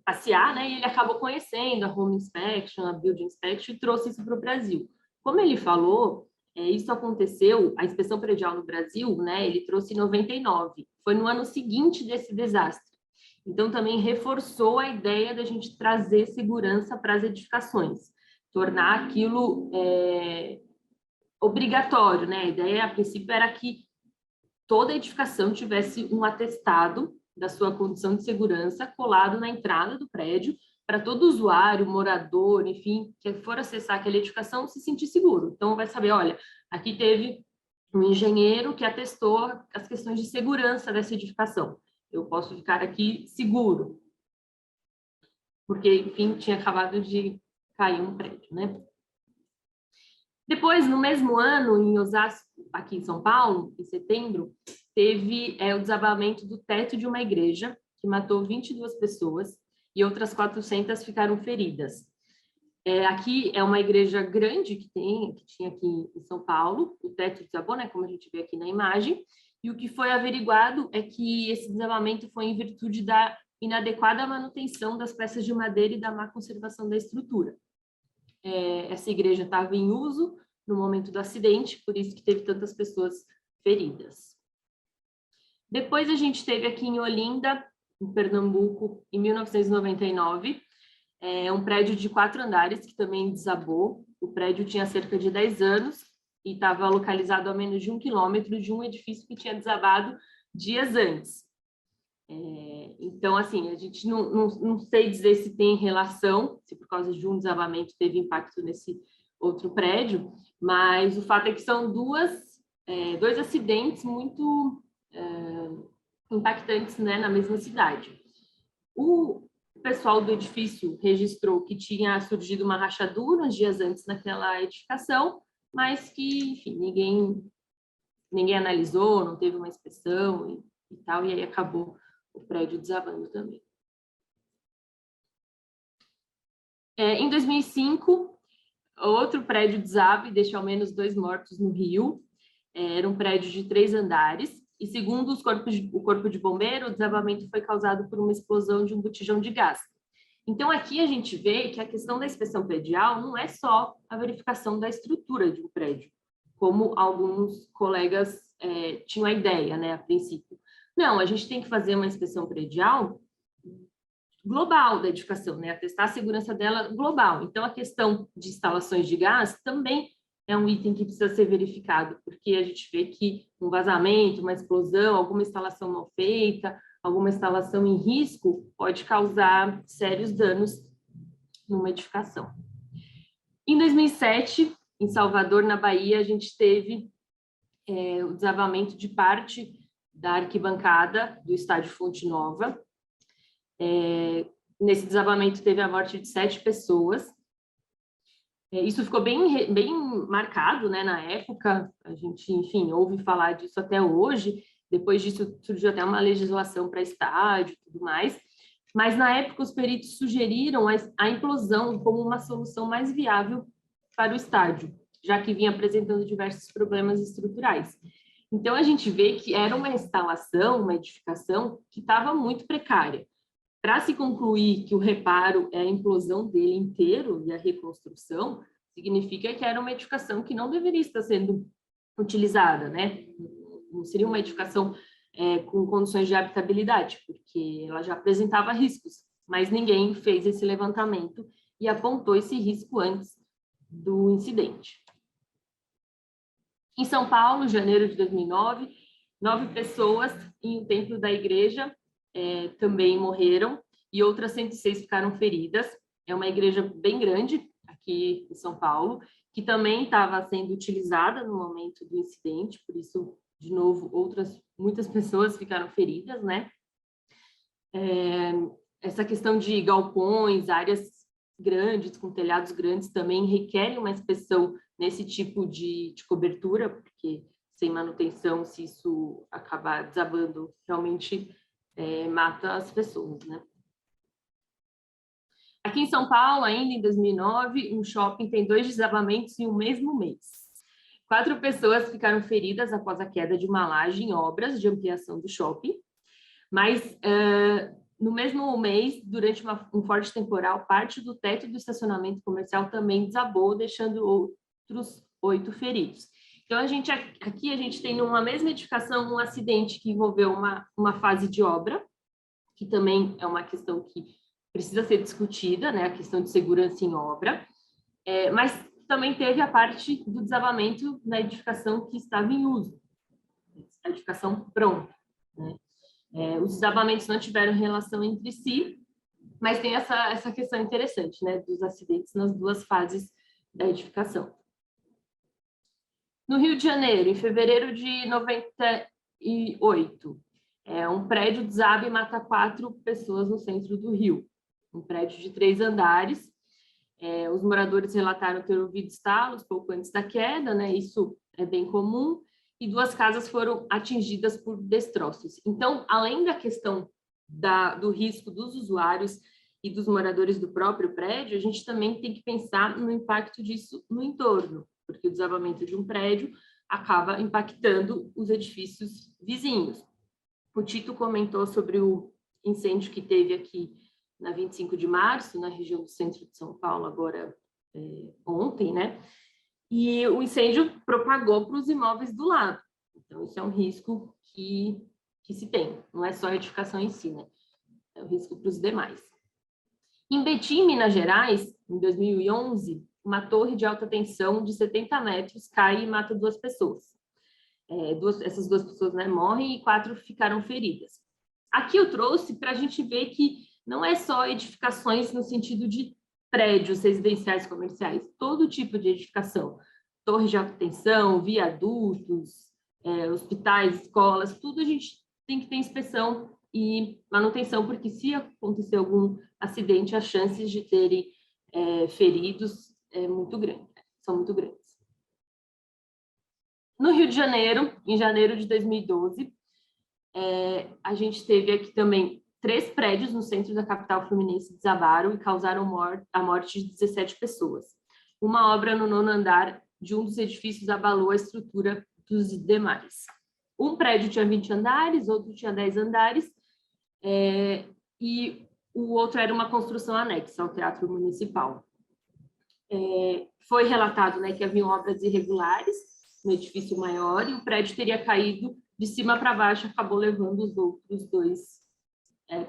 passear, né? E ele acabou conhecendo a Home Inspection, a Building Inspection, e trouxe isso para o Brasil. Como ele falou, isso aconteceu, a inspeção predial no Brasil, né? Ele trouxe em 99, foi no ano seguinte desse desastre. Então, também reforçou a ideia da gente trazer segurança para as edificações, tornar aquilo obrigatório, né? A ideia, a princípio, era que toda edificação tivesse um atestado da sua condição de segurança colado na entrada do prédio, para todo usuário, morador, enfim, que for acessar aquela edificação, se sentir seguro. Então, vai saber, olha, aqui teve um engenheiro que atestou as questões de segurança dessa edificação. Eu posso ficar aqui seguro. Porque, enfim, tinha acabado de cair um prédio, né? Depois, no mesmo ano, em Osasco, aqui em São Paulo, em setembro, teve o desabamento do teto de uma igreja, que matou 22 pessoas, e outras 400 ficaram feridas. Aqui é uma igreja grande que tinha aqui em São Paulo, o teto desabou, né, como a gente vê aqui na imagem, e o que foi averiguado é que esse desabamento foi em virtude da inadequada manutenção das peças de madeira e da má conservação da estrutura. Essa igreja estava em uso no momento do acidente, por isso que teve tantas pessoas feridas. Depois a gente teve aqui em Olinda, em Pernambuco, em 1999, um prédio de 4 andares que também desabou. O prédio tinha cerca de 10 anos e estava localizado a menos de 1 quilômetro de um edifício que tinha desabado dias antes. Então, assim, a gente não sei dizer se tem relação, se por causa de um desabamento teve impacto nesse outro prédio, mas o fato é que são dois acidentes muito impactantes, né, na mesma cidade. O pessoal do edifício registrou que tinha surgido uma rachadura uns dias antes naquela edificação, mas que, enfim, ninguém analisou, não teve uma inspeção e tal, e aí acabou o prédio desabando também. Em 2005, outro prédio desaba e deixou ao menos 2 mortos no Rio. Era um prédio de 3 andares, e segundo o Corpo de Bombeiro, o desabamento foi causado por uma explosão de um botijão de gás. Então, aqui a gente vê que a questão da inspeção predial não é só a verificação da estrutura de um prédio, como alguns colegas tinham a ideia, né, a princípio. Não, a gente tem que fazer uma inspeção predial global da edificação, né, atestar a segurança dela global. Então, a questão de instalações de gás também é um item que precisa ser verificado, porque a gente vê que um vazamento, uma explosão, alguma instalação mal feita, alguma instalação em risco pode causar sérios danos numa edificação. Em 2007, em Salvador, na Bahia, a gente teve o desabamento de parte da arquibancada do estádio Fonte Nova. Nesse desabamento teve a morte de 7 pessoas. Isso ficou bem marcado, né, na época, a gente, enfim, ouve falar disso até hoje, Depois disso, surgiu até uma legislação para estádio e tudo mais. Mas, na época, os peritos sugeriram a implosão como uma solução mais viável para o estádio, já que vinha apresentando diversos problemas estruturais. Então, a gente vê que era uma instalação, uma edificação que estava muito precária. Para se concluir que o reparo é a implosão dele inteiro e a reconstrução, significa que era uma edificação que não deveria estar sendo utilizada, né? Não seria uma edificação com condições de habitabilidade, porque ela já apresentava riscos, mas ninguém fez esse levantamento e apontou esse risco antes do incidente. Em São Paulo, janeiro de 2009, 9 pessoas em um templo da igreja também morreram e outras 106 ficaram feridas. É uma igreja bem grande aqui em São Paulo, que também estava sendo utilizada no momento do incidente, por isso, de novo, muitas pessoas ficaram feridas, né? Essa questão de galpões, áreas grandes, com telhados grandes, também requer uma inspeção nesse tipo de cobertura, porque sem manutenção, se isso acabar desabando, realmente mata as pessoas, né? Aqui em São Paulo, ainda em 2009, um shopping tem 2 desabamentos em um mesmo mês. 4 pessoas ficaram feridas após a queda de uma laje em obras de ampliação do shopping, mas no mesmo mês, durante um forte temporal, parte do teto do estacionamento comercial também desabou, deixando outros 8 feridos. Então, aqui a gente tem numa mesma edificação um acidente que envolveu uma fase de obra, que também é uma questão que precisa ser discutida, né, a questão de segurança em obra, mas também teve a parte do desabamento na edificação que estava em uso, a edificação pronta, né? Os desabamentos não tiveram relação entre si, mas tem essa questão interessante, né, dos acidentes nas 2 fases da edificação. No Rio de Janeiro, em fevereiro de 98, um prédio desaba e mata 4 pessoas no centro do Rio. Um prédio de 3 andares. Os moradores relataram ter ouvido estalos pouco antes da queda, né? Isso é bem comum. E 2 casas foram atingidas por destroços. Então, além da questão do risco dos usuários e dos moradores do próprio prédio, a gente também tem que pensar no impacto disso no entorno, porque o desabamento de um prédio acaba impactando os edifícios vizinhos. O Tito comentou sobre o incêndio que teve aqui na 25 de março, na região do centro de São Paulo, agora ontem, né? E o incêndio propagou para os imóveis do lado. Então, isso é um risco que se tem, não é só a edificação em si, né? É um risco para os demais. Em Betim, Minas Gerais, em 2011, uma torre de alta tensão de 70 metros cai e mata 2 pessoas. Essas 2 pessoas, né, morrem e 4 ficaram feridas. Aqui eu trouxe para a gente ver que não é só edificações no sentido de prédios residenciais comerciais, todo tipo de edificação, torres de alta tensão, viadutos, hospitais, escolas, tudo a gente tem que ter inspeção e manutenção, porque se acontecer algum acidente, as chances de terem feridos são muito grandes. No Rio de Janeiro, em janeiro de 2012, a gente teve aqui também 3 prédios no centro da capital fluminense desabaram e causaram a morte de 17 pessoas. Uma obra no 9º andar de um dos edifícios abalou a estrutura dos demais. Um prédio tinha 20 andares, outro tinha 10 andares, e o outro era uma construção anexa ao Teatro Municipal. Foi relatado, né, que haviam obras irregulares no edifício maior e o prédio teria caído de cima para baixo, acabou levando os outros 2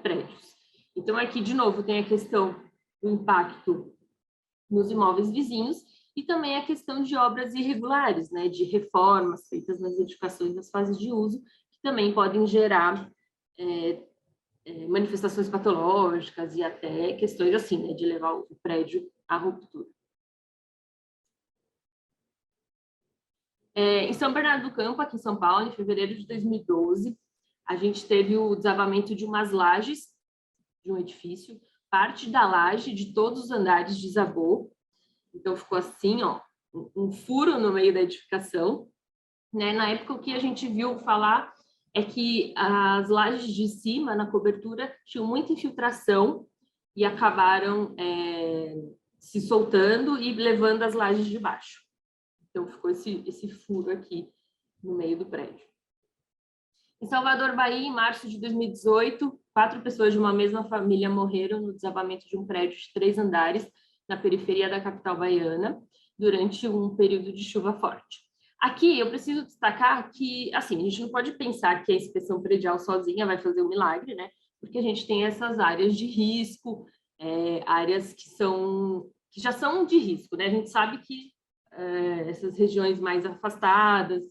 prédios. Então, aqui, de novo, tem a questão do impacto nos imóveis vizinhos e também a questão de obras irregulares, né, de reformas feitas nas edificações das fases de uso, que também podem gerar manifestações patológicas e até questões assim, né, de levar o prédio à ruptura. Em São Bernardo do Campo, aqui em São Paulo, em fevereiro de 2012, a gente teve o desabamento de umas lajes de um edifício, parte da laje de todos os andares desabou, então ficou assim, ó, um furo no meio da edificação, né? Na época o que a gente viu falar é que as lajes de cima, na cobertura, tinham muita infiltração e acabaram se soltando e levando as lajes de baixo. Então, ficou esse furo aqui no meio do prédio. Em Salvador, Bahia, em março de 2018, 4 pessoas de uma mesma família morreram no desabamento de um prédio de 3 andares na periferia da capital baiana, durante um período de chuva forte. Aqui, eu preciso destacar que, assim, a gente não pode pensar que a inspeção predial sozinha vai fazer um milagre, né? Porque a gente tem essas áreas de risco, áreas que já são de risco, né? A gente sabe que essas regiões mais afastadas,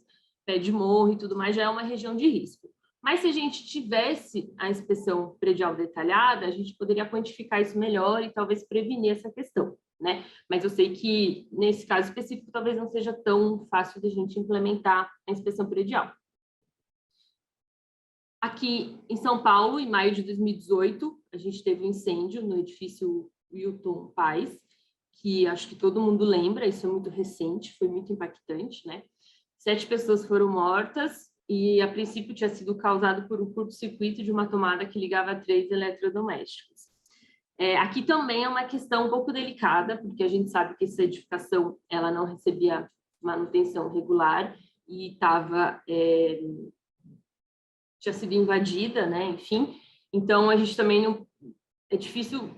pé de morro e tudo mais, já é uma região de risco. Mas se a gente tivesse a inspeção predial detalhada, a gente poderia quantificar isso melhor e talvez prevenir essa questão, né? Mas eu sei que, nesse caso específico, talvez não seja tão fácil de a gente implementar a inspeção predial. Aqui em São Paulo, em maio de 2018, a gente teve um incêndio no edifício Wilton Paz, que acho que todo mundo lembra, isso é muito recente, foi muito impactante, né? 7 pessoas foram mortas e, a princípio, tinha sido causado por um curto-circuito de uma tomada que ligava a 3 eletrodomésticos. Aqui também é uma questão um pouco delicada, porque a gente sabe que essa edificação ela não recebia manutenção regular e tinha sido invadida, né? Enfim, então a gente também não... É difícil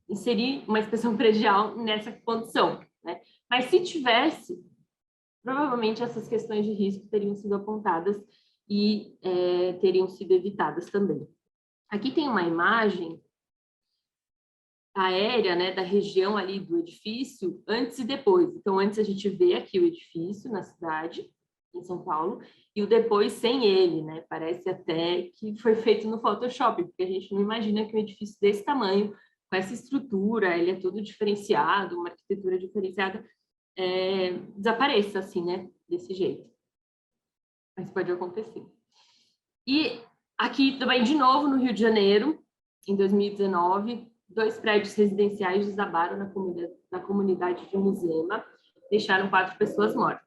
inserir uma inspeção predial nessa condição, né? Mas se tivesse, provavelmente essas questões de risco teriam sido apontadas e teriam sido evitadas também. Aqui tem uma imagem aérea, né, da região ali do edifício, antes e depois. Então, antes a gente vê aqui o edifício na cidade, em São Paulo, e o depois sem ele, né? Parece até que foi feito no Photoshop, porque a gente não imagina que um edifício desse tamanho, com essa estrutura, ele é todo diferenciado, uma arquitetura diferenciada, desapareça assim, né? Desse jeito. Mas pode acontecer. E aqui também, de novo, no Rio de Janeiro, em 2019, 2 prédios residenciais desabaram na comunidade de Muzema, deixaram 4 pessoas mortas.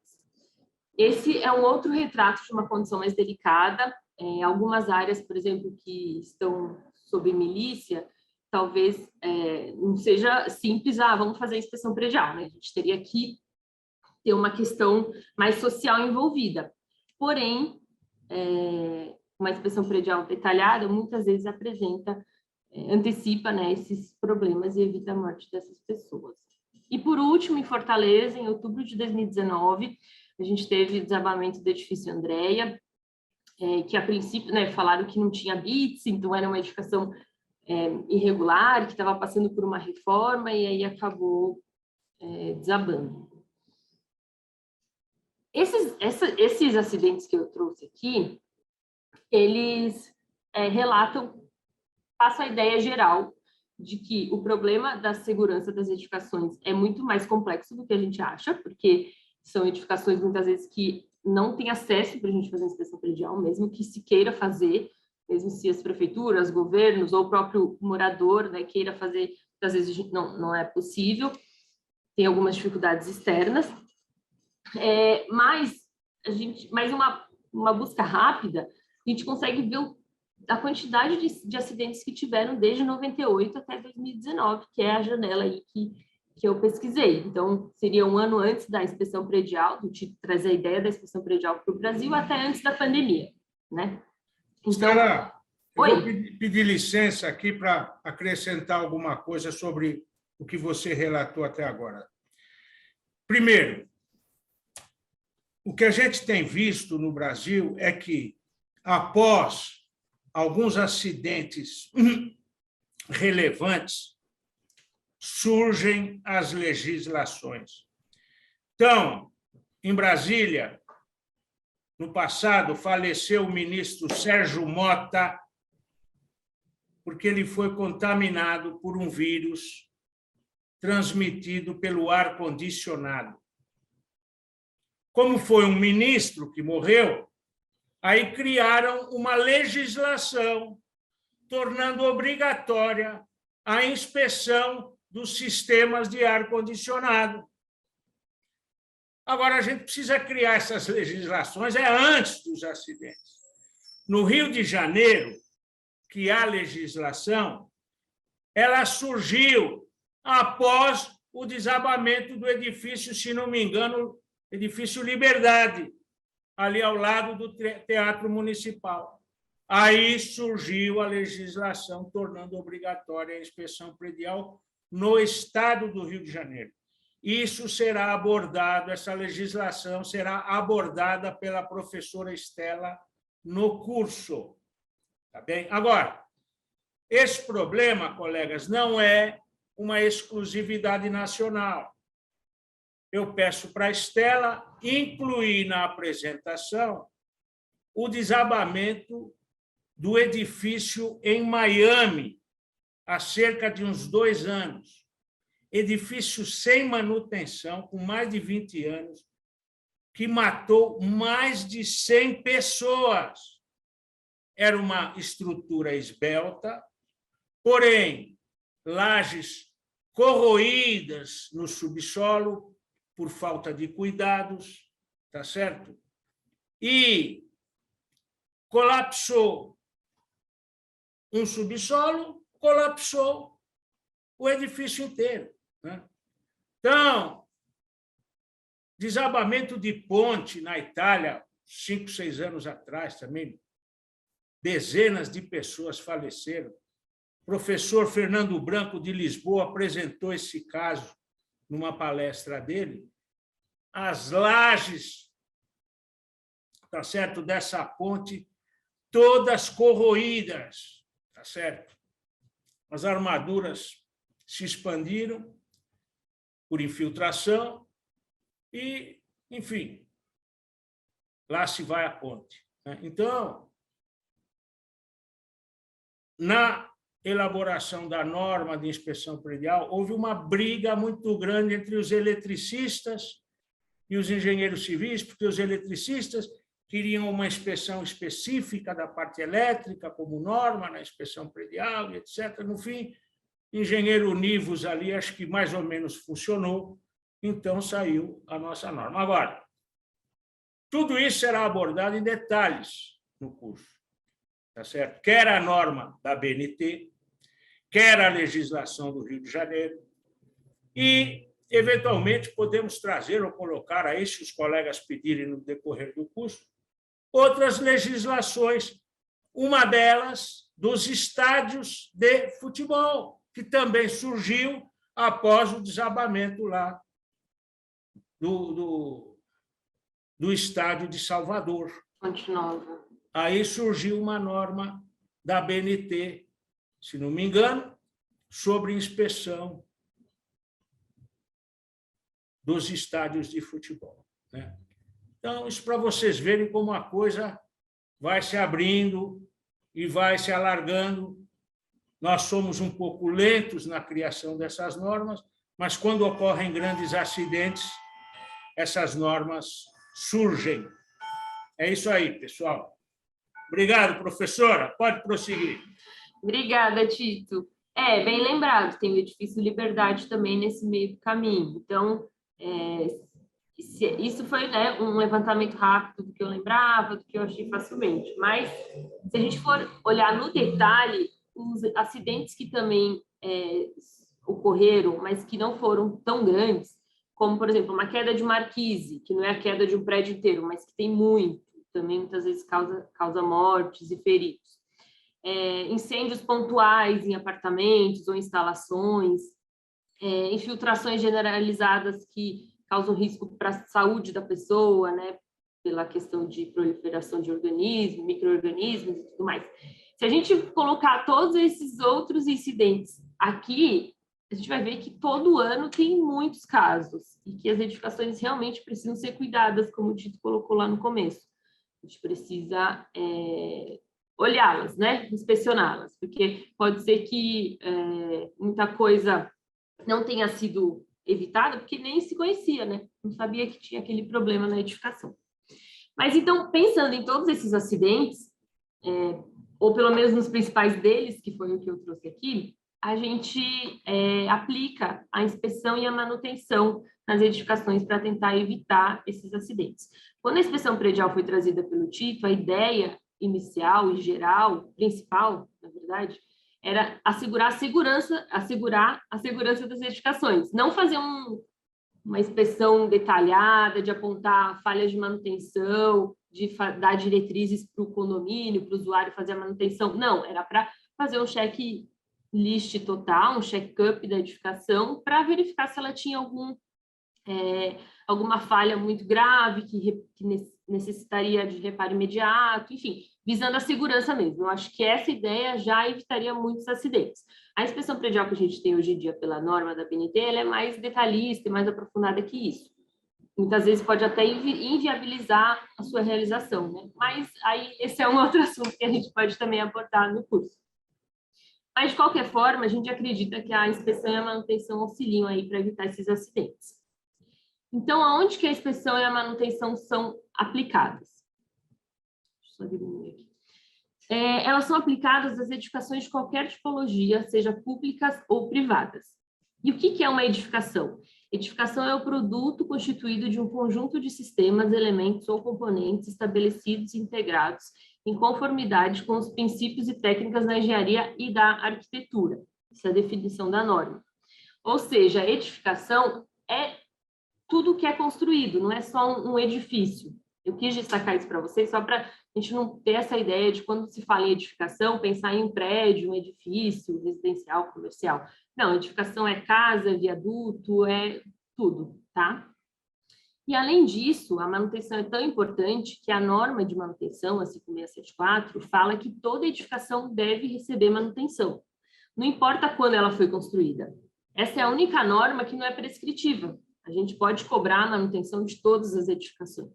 Esse é um outro retrato de uma condição mais delicada. Algumas áreas, por exemplo, que estão sob milícia, talvez não seja simples, vamos fazer a inspeção predial, né? A gente teria que ter uma questão mais social envolvida. Porém, uma inspeção predial detalhada muitas vezes antecipa, né, esses problemas e evita a morte dessas pessoas. E, por último, em Fortaleza, em outubro de 2019, a gente teve desabamento do edifício Andréia, que, a princípio, né, falaram que não tinha bits, então era uma edificação irregular, que estava passando por uma reforma, e aí acabou desabando. Esses acidentes que eu trouxe aqui, eles passam a ideia geral de que o problema da segurança das edificações é muito mais complexo do que a gente acha, porque são edificações, muitas vezes, que não têm acesso para a gente fazer a inspeção predial, mesmo que se queira fazer, mesmo se as prefeituras, governos ou o próprio morador, né, queira fazer, às vezes não é possível, tem algumas dificuldades externas, mas uma busca rápida, a gente consegue ver a quantidade de acidentes que tiveram desde 98 até 2019, que é a janela aí que eu pesquisei. Então, seria um ano antes da inspeção predial, do tipo, trazer a ideia da inspeção predial para o Brasil, até antes da pandemia, né? Então, Estela, eu vou pedir licença aqui para acrescentar alguma coisa sobre o que você relatou até agora. Primeiro, o que a gente tem visto no Brasil é que, após alguns acidentes relevantes, surgem as legislações. Então, em Brasília, no passado, faleceu o ministro Sérgio Mota, porque ele foi contaminado por um vírus transmitido pelo ar-condicionado. Como foi um ministro que morreu, aí criaram uma legislação tornando obrigatória a inspeção dos sistemas de ar-condicionado. Agora, a gente precisa criar essas legislações antes dos acidentes, No Rio de Janeiro, que a legislação, ela surgiu após o desabamento do edifício, se não me engano, edifício Liberdade, ali ao lado do Teatro Municipal. Aí surgiu a legislação tornando obrigatória a inspeção predial no estado do Rio de Janeiro. Isso será abordado, essa legislação será abordada pela professora Estela no curso. Tá bem? Agora, esse problema, colegas, não é uma exclusividade nacional. Eu peço para a Estela incluir na apresentação o desabamento do edifício em Miami, há cerca de uns 2 anos. Edifício sem manutenção, com mais de 20 anos, que matou mais de 100 pessoas. Era uma estrutura esbelta, porém, lajes corroídas no subsolo por falta de cuidados, tá certo? E colapsou um subsolo, colapsou o edifício inteiro, né? Então, desabamento de ponte na Itália, 5, 6 anos atrás também, dezenas de pessoas faleceram. O professor Fernando Branco, de Lisboa, apresentou esse caso numa palestra dele. As lajes, tá certo, dessa ponte, todas corroídas, tá certo? As armaduras se expandiram por infiltração e, enfim, lá se vai a ponte, né? Então, na elaboração da norma de inspeção predial, houve uma briga muito grande entre os eletricistas e os engenheiros civis, porque os eletricistas queriam uma inspeção específica da parte elétrica, como norma na inspeção predial, etc. No fim, engenheiro Nivos ali, acho que mais ou menos funcionou, então saiu a nossa norma. Agora, tudo isso será abordado em detalhes no curso, tá certo? Quer a norma da BNT, quer a legislação do Rio de Janeiro, e, eventualmente, podemos trazer ou colocar aí, se os colegas pedirem no decorrer do curso, outras legislações, uma delas dos estádios de futebol, que também surgiu após o desabamento lá do estádio de Salvador. Continua. Aí surgiu uma norma da BNT, se não me engano, sobre inspeção dos estádios de futebol, né? Então, isso para vocês verem como a coisa vai se abrindo e vai se alargando. Nós somos um pouco lentos na criação dessas normas, mas quando ocorrem grandes acidentes, essas normas surgem. É isso aí, pessoal. Obrigado, professora. Pode prosseguir. Obrigada, Tito. Bem lembrado, tem o edifício Liberdade também nesse meio do caminho. Então, isso foi, né, um levantamento rápido do que eu lembrava, do que eu achei facilmente. Mas, se a gente for olhar no detalhe, os acidentes que também ocorreram, mas que não foram tão grandes, como, por exemplo, uma queda de marquise, que não é a queda de um prédio inteiro, mas que tem muito, também muitas vezes causa mortes e feridos. Incêndios pontuais em apartamentos ou instalações, infiltrações generalizadas que causam risco para a saúde da pessoa, né, pela questão de proliferação de organismos, micro-organismos e tudo mais. Se a gente colocar todos esses outros incidentes aqui, a gente vai ver que todo ano tem muitos casos e que as edificações realmente precisam ser cuidadas, como o Tito colocou lá no começo. A gente precisa olhá-las, né? Inspecioná-las, porque pode ser que muita coisa não tenha sido evitada, porque nem se conhecia, né? Não sabia que tinha aquele problema na edificação. Mas, então, pensando em todos esses acidentes, ou pelo menos nos principais deles, que foi o que eu trouxe aqui, a gente aplica a inspeção e a manutenção nas edificações para tentar evitar esses acidentes. Quando a inspeção predial foi trazida pelo Tito, a ideia inicial e geral, principal, na verdade, era assegurar a segurança das edificações, não fazer uma inspeção detalhada, de apontar falhas de manutenção, de dar diretrizes para o condomínio, para o usuário fazer a manutenção. Não, era para fazer um checklist total, um check-up da edificação, para verificar se ela tinha alguma falha muito grave que necessitaria de reparo imediato, enfim, visando a segurança mesmo. Eu acho que essa ideia já evitaria muitos acidentes. A inspeção predial que a gente tem hoje em dia pela norma da BNT, ela é mais detalhista e mais aprofundada que isso. Muitas vezes pode até inviabilizar a sua realização, né? Mas aí esse é um outro assunto que a gente pode também abordar no curso. Mas, de qualquer forma, a gente acredita que a inspeção e a manutenção auxiliam aí para evitar esses acidentes. Então, aonde que a inspeção e a manutenção são aplicadas? Deixa eu só diminuir aqui. Elas são aplicadas às edificações de qualquer tipologia, seja públicas ou privadas. E o que é uma edificação? Edificação é o produto constituído de um conjunto de sistemas, elementos ou componentes estabelecidos e integrados em conformidade com os princípios e técnicas da engenharia e da arquitetura. Essa é a definição da norma. Ou seja, a edificação é tudo que é construído, não é só um edifício. Eu quis destacar isso para vocês, só para a gente não ter essa ideia de quando se fala em edificação, pensar em um prédio, um edifício, residencial, comercial. Não, edificação é casa, viaduto, é tudo, tá? E, além disso, a manutenção é tão importante que a norma de manutenção, a 5674, fala que toda edificação deve receber manutenção. Não importa quando ela foi construída. Essa é a única norma que não é prescritiva. A gente pode cobrar a manutenção de todas as edificações,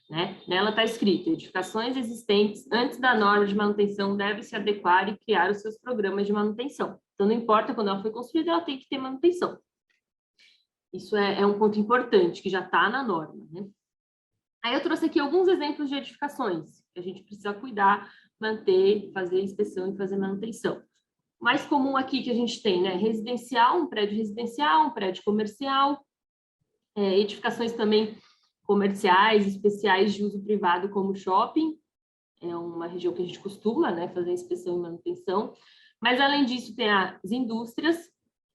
né? Nela está escrito: edificações existentes antes da norma de manutenção devem se adequar e criar os seus programas de manutenção. Então, não importa quando ela foi construída, ela tem que ter manutenção. Isso é um ponto importante, que já está na norma, né? Aí eu trouxe aqui alguns exemplos de edificações que a gente precisa cuidar, manter, fazer inspeção e fazer manutenção. O mais comum aqui que a gente tem, né? Residencial, um prédio comercial, edificações também comerciais, especiais de uso privado, como shopping, é uma região que a gente costuma, né, fazer inspeção e manutenção. Mas, além disso, tem as indústrias,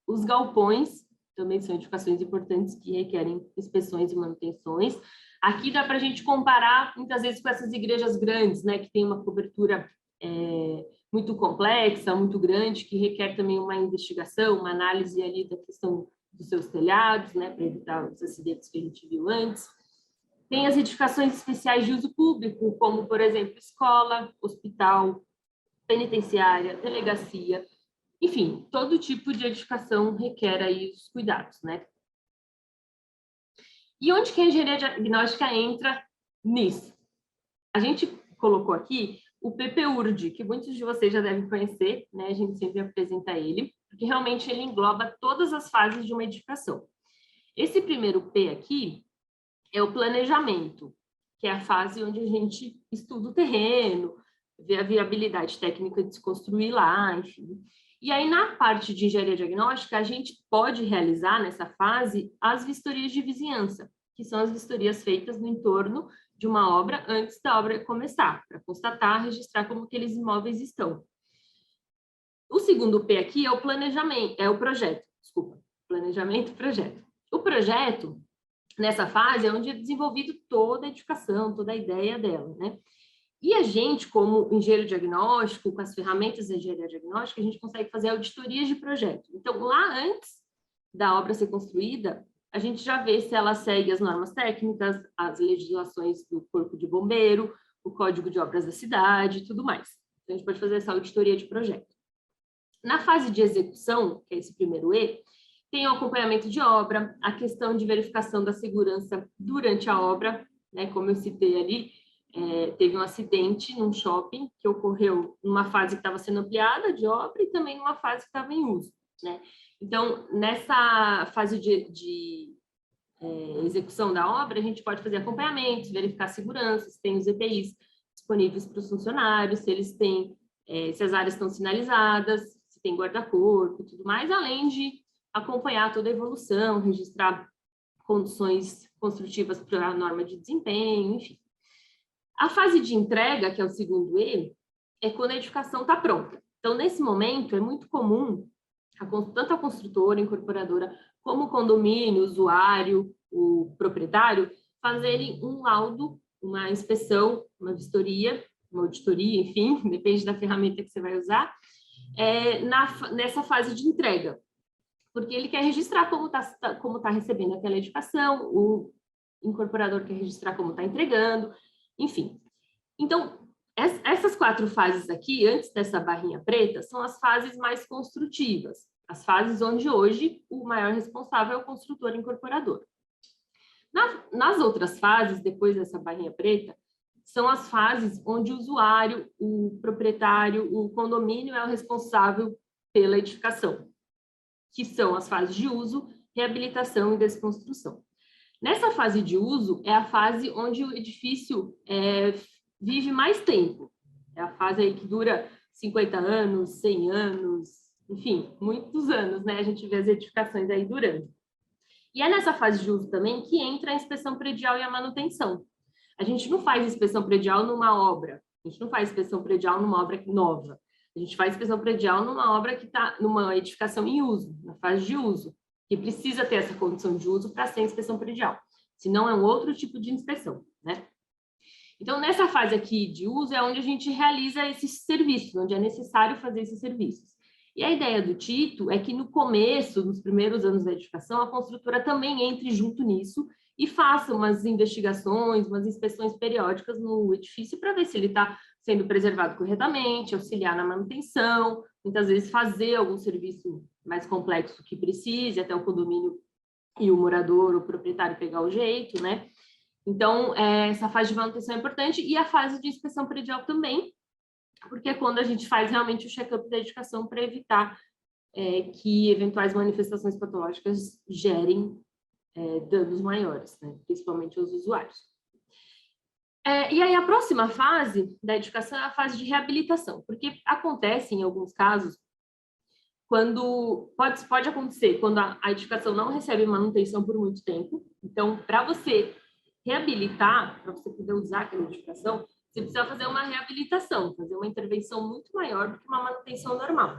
os galpões, também são edificações importantes que requerem inspeções e manutenções. Aqui dá para a gente comparar, muitas vezes, com essas igrejas grandes, né, que tem uma cobertura muito complexa, muito grande, que requer também uma investigação, uma análise ali da questão dos seus telhados, né, para evitar os acidentes que a gente viu antes. Tem as edificações especiais de uso público, como, por exemplo, escola, hospital, penitenciária, delegacia, enfim, todo tipo de edificação requer aí os cuidados, né? E onde que a engenharia diagnóstica entra nisso? A gente colocou aqui o PPURD, que muitos de vocês já devem conhecer, né? A gente sempre apresenta ele, porque realmente ele engloba todas as fases de uma edificação. Esse primeiro P aqui é o planejamento, que é a fase onde a gente estuda o terreno, vê a viabilidade técnica de se construir lá, enfim. E aí, na parte de engenharia diagnóstica, a gente pode realizar, nessa fase, as vistorias de vizinhança, que são as vistorias feitas no entorno de uma obra antes da obra começar, para constatar, registrar como aqueles imóveis estão. O segundo P aqui é o planejamento, é o projeto, desculpa, planejamento e projeto. O projeto, nessa fase, é onde é desenvolvido toda a edificação, toda a ideia dela, né? E a gente, como engenheiro diagnóstico, com as ferramentas de engenharia diagnóstica, a gente consegue fazer auditorias de projeto. Então, lá antes da obra ser construída, a gente já vê se ela segue as normas técnicas, as legislações do Corpo de Bombeiro, o Código de Obras da cidade e tudo mais. Então, a gente pode fazer essa auditoria de projeto. Na fase de execução, que é esse primeiro E, tem o acompanhamento de obra, a questão de verificação da segurança durante a obra, né? Como eu citei ali, teve um acidente num shopping que ocorreu numa fase que estava sendo ampliada de obra e também numa fase que estava em uso, né? Então, nessa fase de execução da obra, a gente pode fazer acompanhamentos, verificar a segurança, se tem os EPIs disponíveis para os funcionários, se eles têm, se as áreas estão sinalizadas, se tem guarda-corpo e tudo mais, além de acompanhar toda a evolução, registrar condições construtivas para a norma de desempenho, enfim. A fase de entrega, que é o segundo E, é quando a edificação está pronta. Então, nesse momento, é muito comum, tanto a construtora, a incorporadora, como o condomínio, o usuário, o proprietário, fazerem um laudo, uma inspeção, uma vistoria, uma auditoria, enfim, depende da ferramenta que você vai usar, nessa fase de entrega. Porque ele quer registrar como tá recebendo aquela edificação, o incorporador quer registrar como está entregando, enfim. Então, essas 4 fases aqui, antes dessa barrinha preta, são as fases mais construtivas, as fases onde hoje o maior responsável é o construtor incorporador. Nas outras fases, depois dessa barrinha preta, são as fases onde o usuário, o proprietário, o condomínio é o responsável pela edificação, que são as fases de uso, reabilitação e desconstrução. Nessa fase de uso, é a fase onde o edifício vive mais tempo. É a fase aí que dura 50 anos, 100 anos, enfim, muitos anos, né? A gente vê as edificações aí durando. E é nessa fase de uso também que entra a inspeção predial e a manutenção. A gente não faz inspeção predial numa obra, a gente não faz inspeção predial numa obra nova. A gente faz inspeção predial numa obra que está numa edificação em uso, na fase de uso, que precisa ter essa condição de uso para ser inspeção predial. Senão é um outro tipo de inspeção, né? Então, nessa fase aqui de uso é onde a gente realiza esses serviços, onde é necessário fazer esses serviços. E a ideia do Tito é que no começo, nos primeiros anos da edificação, a construtora também entre junto nisso e faça umas investigações, umas inspeções periódicas no edifício para ver se ele está sendo preservado corretamente, auxiliar na manutenção, muitas vezes fazer algum serviço mais complexo que precise, até o condomínio e o morador, o proprietário pegar o jeito, né? Então, essa fase de manutenção é importante e a fase de inspeção predial também, porque é quando a gente faz realmente o check-up da edificação para evitar que eventuais manifestações patológicas gerem danos maiores, né? Principalmente aos usuários. E aí a próxima fase da edificação é a fase de reabilitação, porque acontece em alguns casos quando pode acontecer quando a edificação não recebe manutenção por muito tempo. Então, para você reabilitar, para você poder usar aquela edificação, você precisa fazer uma reabilitação, fazer uma intervenção muito maior do que uma manutenção normal.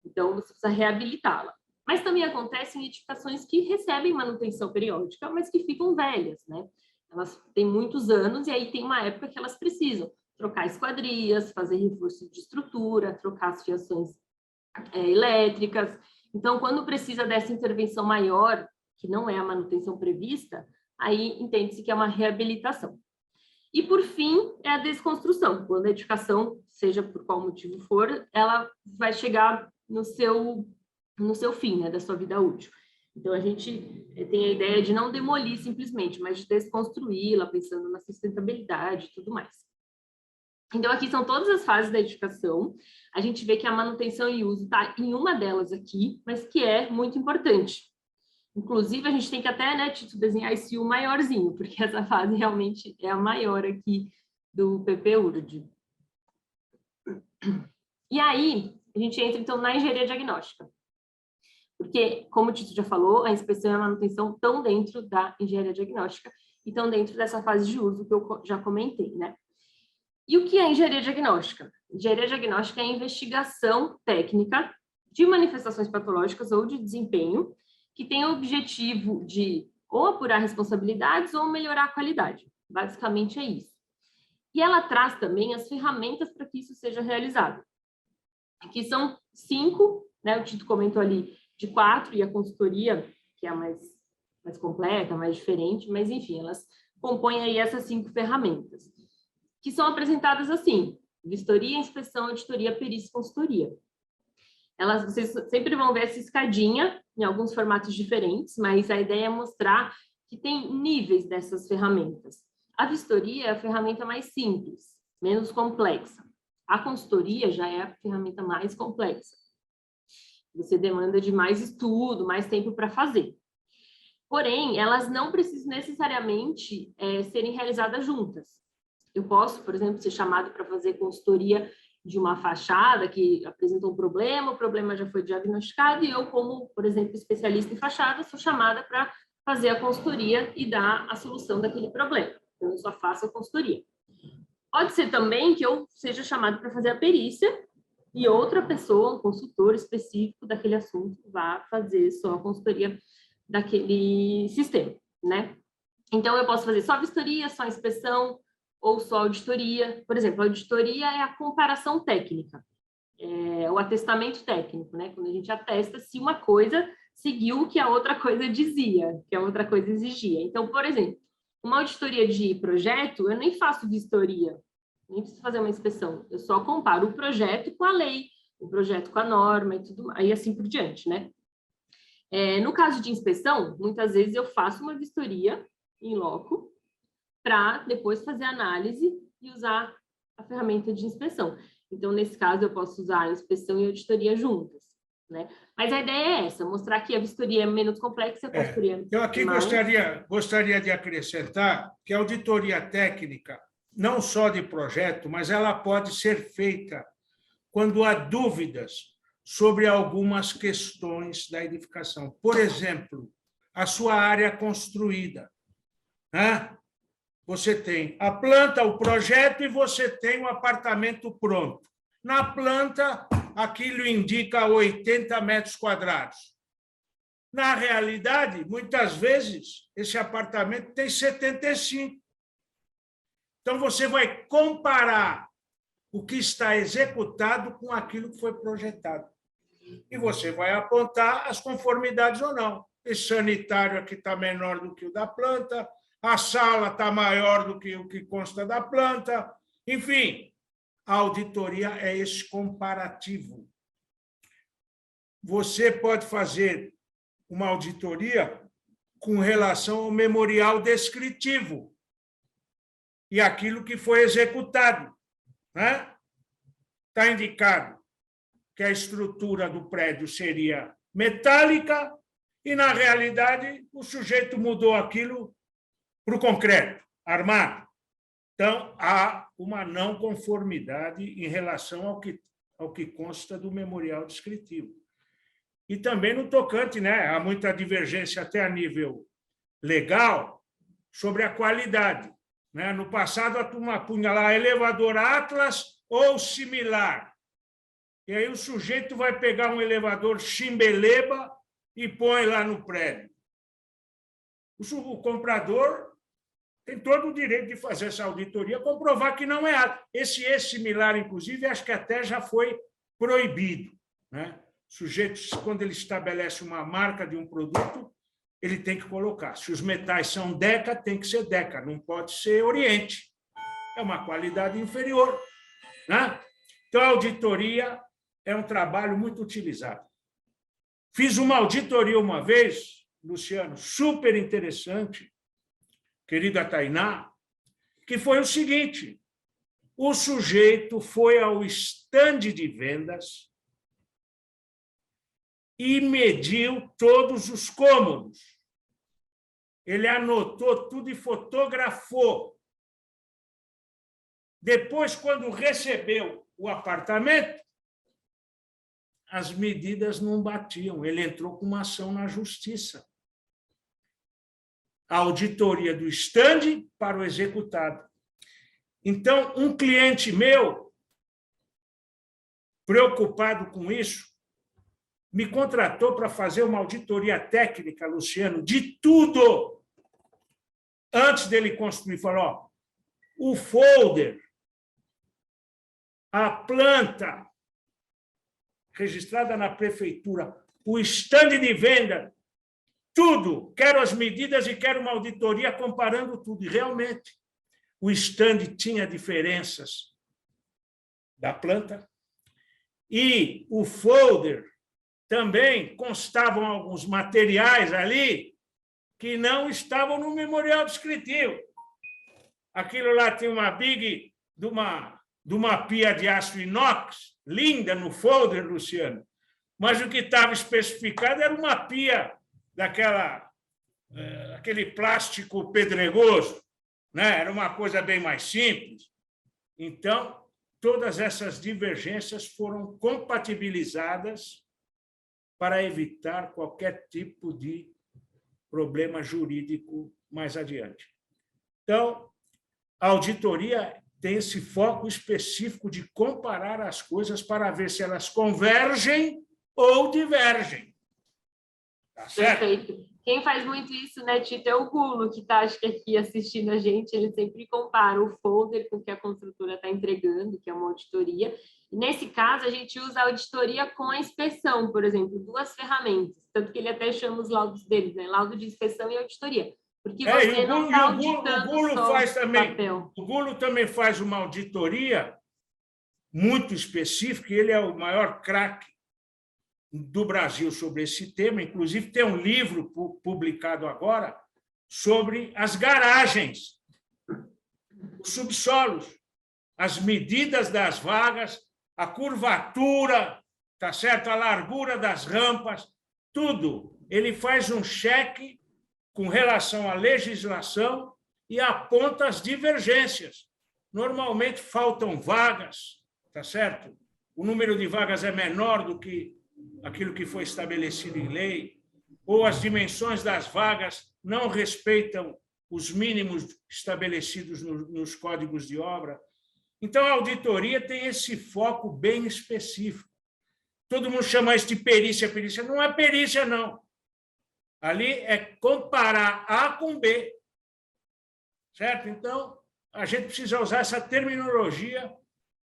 Então, você precisa reabilitá-la. Mas também acontece em edificações que recebem manutenção periódica, mas que ficam velhas, né? Elas têm muitos anos e aí tem uma época que elas precisam trocar esquadrias, fazer reforço de estrutura, trocar as fiações elétricas. Então, quando precisa dessa intervenção maior, que não é a manutenção prevista, aí entende-se que é uma reabilitação. E, por fim, é a desconstrução. Quando a edificação, seja por qual motivo for, ela vai chegar no seu fim, né, da sua vida útil. Então, a gente tem a ideia de não demolir simplesmente, mas de desconstruí-la, pensando na sustentabilidade e tudo mais. Então, aqui são todas as fases da edificação. A gente vê que a manutenção e uso está em uma delas aqui, mas que é muito importante. Inclusive, a gente tem que até, né, Tito, desenhar esse U maiorzinho, porque essa fase realmente é a maior aqui do PP-URD. E aí, a gente entra, então, na engenharia diagnóstica. Porque, como o Tito já falou, a inspeção e a manutenção estão dentro da engenharia diagnóstica e estão dentro dessa fase de uso que eu já comentei, né? E o que é engenharia diagnóstica? Engenharia diagnóstica é a investigação técnica de manifestações patológicas ou de desempenho que tem o objetivo de ou apurar responsabilidades ou melhorar a qualidade. Basicamente é isso. E ela traz também as ferramentas para que isso seja realizado. Aqui são 5, né? O Tito comentou ali de 4 e a consultoria, que é a mais completa, mais diferente, mas enfim, elas compõem aí essas 5 ferramentas, que são apresentadas assim: vistoria, inspeção, auditoria, perícia e consultoria. Vocês sempre vão ver essa escadinha em alguns formatos diferentes, mas a ideia é mostrar que tem níveis dessas ferramentas. A vistoria é a ferramenta mais simples, menos complexa. A consultoria já é a ferramenta mais complexa. Você demanda de mais estudo, mais tempo para fazer. Porém, elas não precisam necessariamente serem realizadas juntas. Eu posso, por exemplo, ser chamado para fazer consultoria de uma fachada que apresenta um problema, o problema já foi diagnosticado e eu, como, por exemplo, especialista em fachada, sou chamada para fazer a consultoria e dar a solução daquele problema. Então, eu só faço a consultoria. Pode ser também que eu seja chamado para fazer a perícia e outra pessoa, um consultor específico daquele assunto, vá fazer só a consultoria daquele sistema, né? Então, eu posso fazer só vistoria, só inspeção ou só auditoria. Por exemplo, a auditoria é a comparação técnica, é o atestamento técnico, né? Quando a gente atesta se uma coisa seguiu o que a outra coisa dizia, que a outra coisa exigia. Então, por exemplo, uma auditoria de projeto, eu nem faço vistoria, nem preciso fazer uma inspeção, eu só comparo o projeto com a lei, o projeto com a norma e tudo, aí assim por diante, né? No caso de inspeção, muitas vezes eu faço uma vistoria em loco para depois fazer análise e usar a ferramenta de inspeção. Então, nesse caso, eu posso usar a inspeção e a auditoria juntas, né? Mas a ideia é essa, mostrar que a vistoria é menos complexa, a consultoria Eu aqui mais... gostaria de acrescentar que a auditoria técnica, não só de projeto, mas ela pode ser feita quando há dúvidas sobre algumas questões da edificação. Por exemplo, a sua área construída, né? Você tem a planta, o projeto e você tem o apartamento pronto. Na planta, aquilo indica 80 metros quadrados. Na realidade, muitas vezes, esse apartamento tem 75. Então, você vai comparar o que está executado com aquilo que foi projetado. E você vai apontar as conformidades ou não. Esse sanitário aqui está menor do que o da planta, a sala está maior do que o que consta da planta. Enfim, a auditoria é esse comparativo. Você pode fazer uma auditoria com relação ao memorial descritivo e aquilo que foi executado, né? Está indicado que a estrutura do prédio seria metálica e, na realidade, o sujeito mudou aquilo para o concreto, armado. Então, há uma não conformidade em relação ao que consta do memorial descritivo. E também no tocante, né, há muita divergência até a nível legal sobre a qualidade, né? No passado, a turma punha lá elevador Atlas ou similar. E aí o sujeito vai pegar um elevador Chimbeleba e põe lá no prédio. O comprador tem todo o direito de fazer essa auditoria, comprovar que não é Atlas. Esse similar, inclusive, acho que até já foi proibido, né? O sujeito, quando ele estabelece uma marca de um produto, ele tem que colocar. Se os metais são Deca, tem que ser Deca, não pode ser Oriente. É uma qualidade inferior, né? Então, a auditoria é um trabalho muito utilizado. Fiz uma auditoria uma vez, Luciano, super interessante, querida Tainá, que foi o seguinte: o sujeito foi ao estande de vendas e mediu todos os cômodos. Ele anotou tudo e fotografou. Depois, quando recebeu o apartamento, as medidas não batiam. Ele entrou com uma ação na justiça. A auditoria do estande para o executado. Então, um cliente meu, preocupado com isso, me contratou para fazer uma auditoria técnica, Luciano, de tudo. Antes dele construir, falou: o folder, a planta registrada na prefeitura, o estande de venda, tudo. Quero as medidas e quero uma auditoria comparando tudo. E, realmente, o estande tinha diferenças da planta e o folder também constavam alguns materiais ali que não estavam no memorial descritivo. Aquilo lá tinha uma big de uma pia de aço inox, linda no folder, Luciano, mas o que estava especificado era uma pia aquele plástico pedregoso, né? Era uma coisa bem mais simples. Então, todas essas divergências foram compatibilizadas para evitar qualquer tipo de problema jurídico mais adiante. Então, a auditoria tem esse foco específico de comparar as coisas para ver se elas convergem ou divergem. Tá certo? Perfeito. Quem faz muito isso, né, Tito, é o Gulo, que está, acho que aqui assistindo a gente, ele sempre compara o folder com o que a construtora está entregando, que é uma auditoria. E nesse caso, a gente usa a auditoria com a inspeção, por exemplo, 2 ferramentas, tanto que ele até chama os laudos deles, né, laudo de inspeção e auditoria. Porque você não está auditando só o papel. O Gulo também faz uma auditoria muito específica, e ele é o maior craque do Brasil sobre esse tema, inclusive tem um livro publicado agora sobre as garagens, os subsolos, as medidas das vagas, a curvatura, tá certo? A largura das rampas, tudo. Ele faz um cheque com relação à legislação e aponta as divergências. Normalmente faltam vagas, tá certo? O número de vagas é menor do que aquilo que foi estabelecido em lei, ou as dimensões das vagas não respeitam os mínimos estabelecidos nos códigos de obra. Então, a auditoria tem esse foco bem específico. Todo mundo chama isso de perícia. Perícia não é perícia, não. Ali é comparar A com B. Certo? Então, a gente precisa usar essa terminologia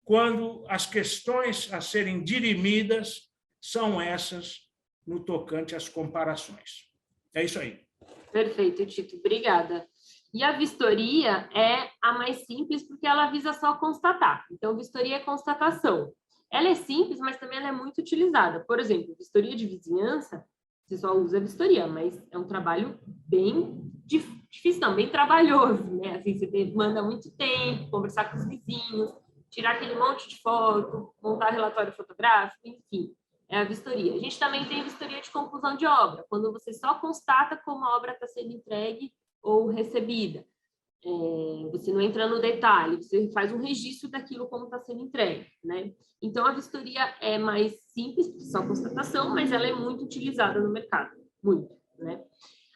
quando as questões a serem dirimidas são essas no tocante às comparações. É isso aí. Perfeito, Tito. Obrigada. E a vistoria é a mais simples porque ela visa só constatar. Então, vistoria é constatação. Ela é simples, mas também ela é muito utilizada. Por exemplo, vistoria de vizinhança, você só usa vistoria, mas é um trabalho bem difícil, não, bem trabalhoso, né? Assim, você manda muito tempo, conversar com os vizinhos, tirar aquele monte de foto, montar relatório fotográfico, enfim. É a vistoria. A gente também tem vistoria de conclusão de obra, quando você só constata como a obra está sendo entregue ou recebida. Você não entra no detalhe, você faz um registro daquilo como está sendo entregue, né? Então, a vistoria é mais simples, só constatação, mas ela é muito utilizada no mercado, muito, né?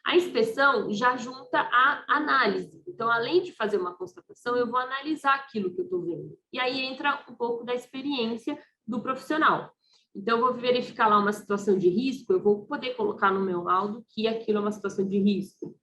A inspeção já junta a análise. Então, além de fazer uma constatação, eu vou analisar aquilo que eu estou vendo. E aí entra um pouco da experiência do profissional. Então, eu vou verificar lá uma situação de risco, eu vou poder colocar no meu laudo que aquilo é uma situação de risco.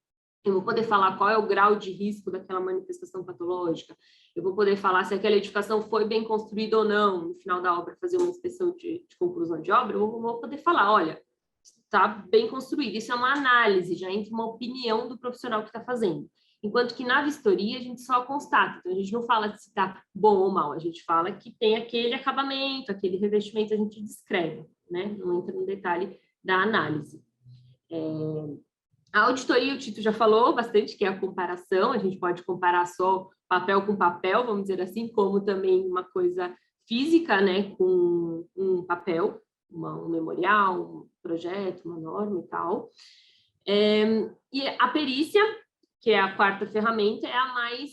Eu vou poder falar qual é o grau de risco daquela manifestação patológica. Eu vou poder falar se aquela edificação foi bem construída ou não. No final da obra, fazer uma inspeção de conclusão de obra, eu vou poder falar, olha, está bem construído. Isso é uma análise, já entra uma opinião do profissional que está fazendo. Enquanto que na vistoria a gente só constata. Então, a gente não fala se está bom ou mal, a gente fala que tem aquele acabamento, aquele revestimento, a gente descreve, né? Não entra no detalhe da análise. A auditoria, o Tito já falou bastante, que é a comparação. A gente pode comparar só papel com papel, vamos dizer assim, como também uma coisa física, né? Com um papel, um memorial, um projeto, uma norma e tal. E a perícia, que é a quarta ferramenta, é a mais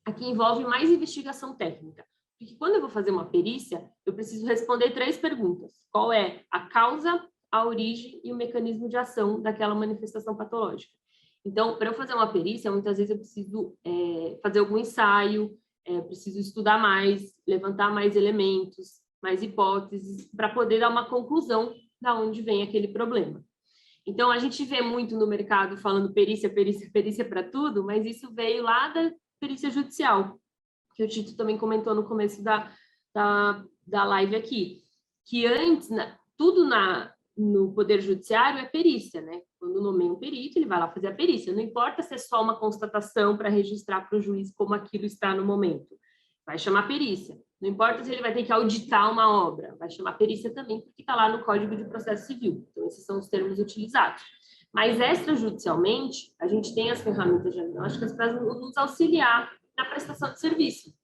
a que envolve mais investigação técnica. Porque quando eu vou fazer uma perícia, eu preciso responder 3 perguntas. Qual é a causa, a origem e o mecanismo de ação daquela manifestação patológica? Então, para eu fazer uma perícia, muitas vezes eu preciso fazer algum ensaio, preciso estudar mais, levantar mais elementos, mais hipóteses, para poder dar uma conclusão de onde vem aquele problema. Então, a gente vê muito no mercado falando perícia, perícia, perícia para tudo, mas isso veio lá da perícia judicial, que o Tito também comentou no começo da live aqui, que antes, tudo no Poder Judiciário é perícia, né? Quando nomeia um perito, ele vai lá fazer a perícia. Não importa se é só uma constatação para registrar para o juiz como aquilo está no momento. Vai chamar perícia. Não importa se ele vai ter que auditar uma obra, vai chamar perícia também, porque está lá no Código de Processo Civil. Então, esses são os termos utilizados. Mas, extrajudicialmente, a gente tem as ferramentas diagnósticas para nos auxiliar na prestação de serviço.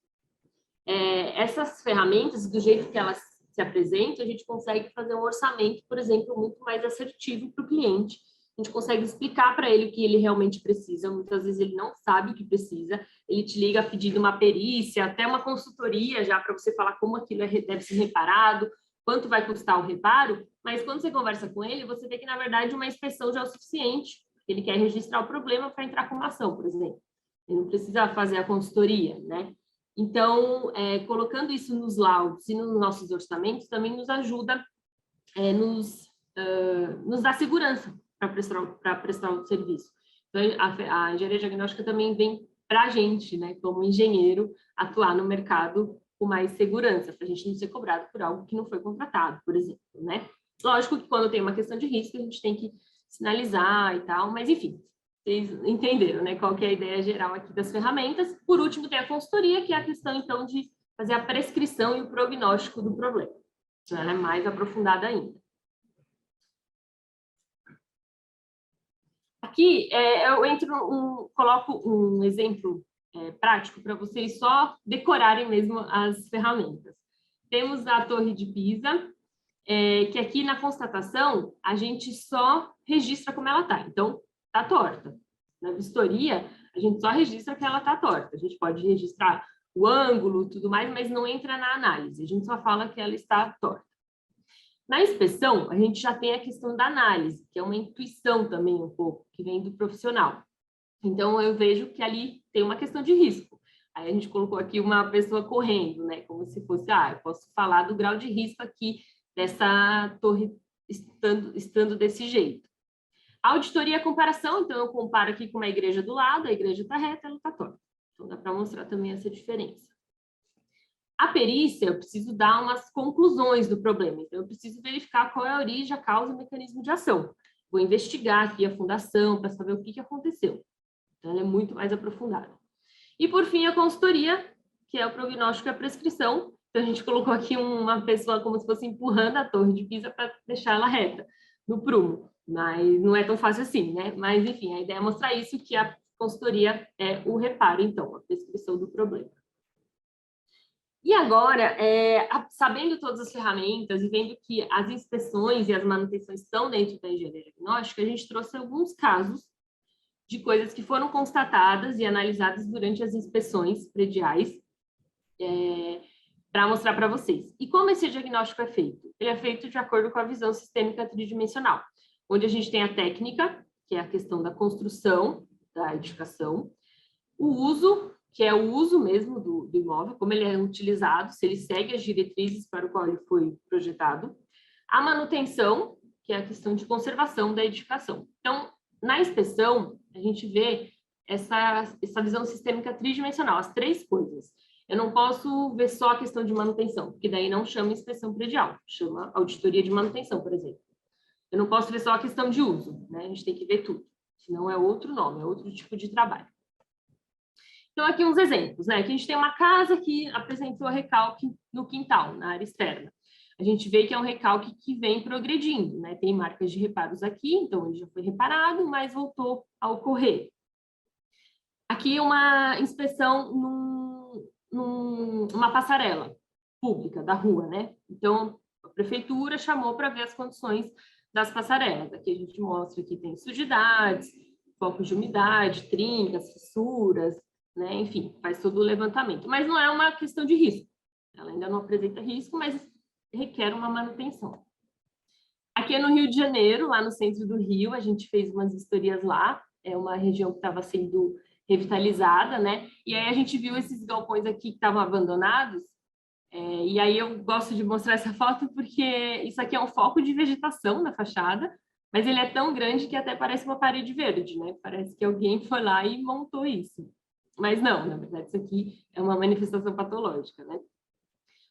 Essas ferramentas, do jeito que elas se apresentam, a gente consegue fazer um orçamento, por exemplo, muito mais assertivo para o cliente. A gente consegue explicar para ele o que ele realmente precisa. Muitas vezes ele não sabe o que precisa, ele te liga pedindo uma perícia, até uma consultoria já para você falar como aquilo deve ser reparado, quanto vai custar o reparo, mas quando você conversa com ele, você vê que, na verdade, uma inspeção já é o suficiente. Ele quer registrar o problema para entrar com uma ação, por exemplo. ele não precisa fazer a consultoria, né? Então, colocando isso nos laudos e nos nossos orçamentos também nos ajuda, nos dá segurança para prestar o serviço. Então, a engenharia diagnóstica também vem para a gente, né, como engenheiro, atuar no mercado com mais segurança, para a gente não ser cobrado por algo que não foi contratado, por exemplo, né? Lógico que quando tem uma questão de risco, a gente tem que sinalizar e tal, mas enfim, vocês entenderam, né, qual que é a ideia geral aqui das ferramentas. Por último, tem a consultoria, que é a questão, então, de fazer a prescrição e o prognóstico do problema. Então, ela é mais aprofundada ainda. Aqui, eu coloco um exemplo prático para vocês só decorarem mesmo as ferramentas. Temos a Torre de Pisa, que aqui na constatação a gente só registra como ela está. Então, está torta. Na vistoria, a gente só registra que ela está torta. A gente pode registrar o ângulo, tudo mais, mas não entra na análise. A gente só fala que ela está torta. Na inspeção, a gente já tem a questão da análise, que é uma intuição também um pouco, que vem do profissional. Então, eu vejo que ali tem uma questão de risco. Aí a gente colocou aqui uma pessoa correndo, né? Como se fosse, eu posso falar do grau de risco aqui dessa torre estando desse jeito. A auditoria é a comparação, então eu comparo aqui com uma igreja do lado, a igreja está reta, ela está torta. Então, dá para mostrar também essa diferença. A perícia, eu preciso dar umas conclusões do problema. Então, eu preciso verificar qual é a origem, a causa e o mecanismo de ação. Vou investigar aqui a fundação para saber o que aconteceu. Então, ela é muito mais aprofundada. E, por fim, a consultoria, que é o prognóstico e a prescrição. Então, a gente colocou aqui uma pessoa como se fosse empurrando a torre de Pisa para deixar ela reta no prumo. Mas não é tão fácil assim, né? Mas, enfim, a ideia é mostrar isso, que a consultoria é o reparo, então, a prescrição do problema. E agora, sabendo todas as ferramentas e vendo que as inspeções e as manutenções estão dentro da engenharia diagnóstica, a gente trouxe alguns casos de coisas que foram constatadas e analisadas durante as inspeções prediais, para mostrar para vocês. E como esse diagnóstico é feito? Ele é feito de acordo com a visão sistêmica tridimensional, onde a gente tem a técnica, que é a questão da construção da edificação, o uso, que é o uso mesmo do imóvel, como ele é utilizado, se ele segue as diretrizes para o qual ele foi projetado, a manutenção, que é a questão de conservação da edificação. Então, na inspeção, a gente vê essa visão sistêmica tridimensional, as três coisas. Eu não posso ver só a questão de manutenção, porque daí não chama inspeção predial, chama auditoria de manutenção, por exemplo. Eu não posso ver só a questão de uso, né? A gente tem que ver tudo, senão é outro nome, é outro tipo de trabalho. Então, aqui uns exemplos, né? Aqui a gente tem uma casa que apresentou recalque no quintal, na área externa. A gente vê que é um recalque que vem progredindo, né? Tem marcas de reparos aqui, então ele já foi reparado, mas voltou a ocorrer. Aqui uma inspeção numa passarela pública da rua, né? Então, a prefeitura chamou para ver as condições das passarelas. Aqui a gente mostra que tem sujidades, focos de umidade, trincas, fissuras, né? Enfim, faz todo o levantamento. Mas não é uma questão de risco. Ela ainda não apresenta risco, mas requer uma manutenção. Aqui é no Rio de Janeiro, lá no centro do Rio, a gente fez umas vistorias lá. É uma região que estava sendo revitalizada, né? E aí a gente viu esses galpões aqui que estavam abandonados. E aí eu gosto de mostrar essa foto porque isso aqui é um foco de vegetação na fachada, mas ele é tão grande que até parece uma parede verde, né? Parece que alguém foi lá e montou isso. Mas não, na verdade, isso aqui é uma manifestação patológica, né?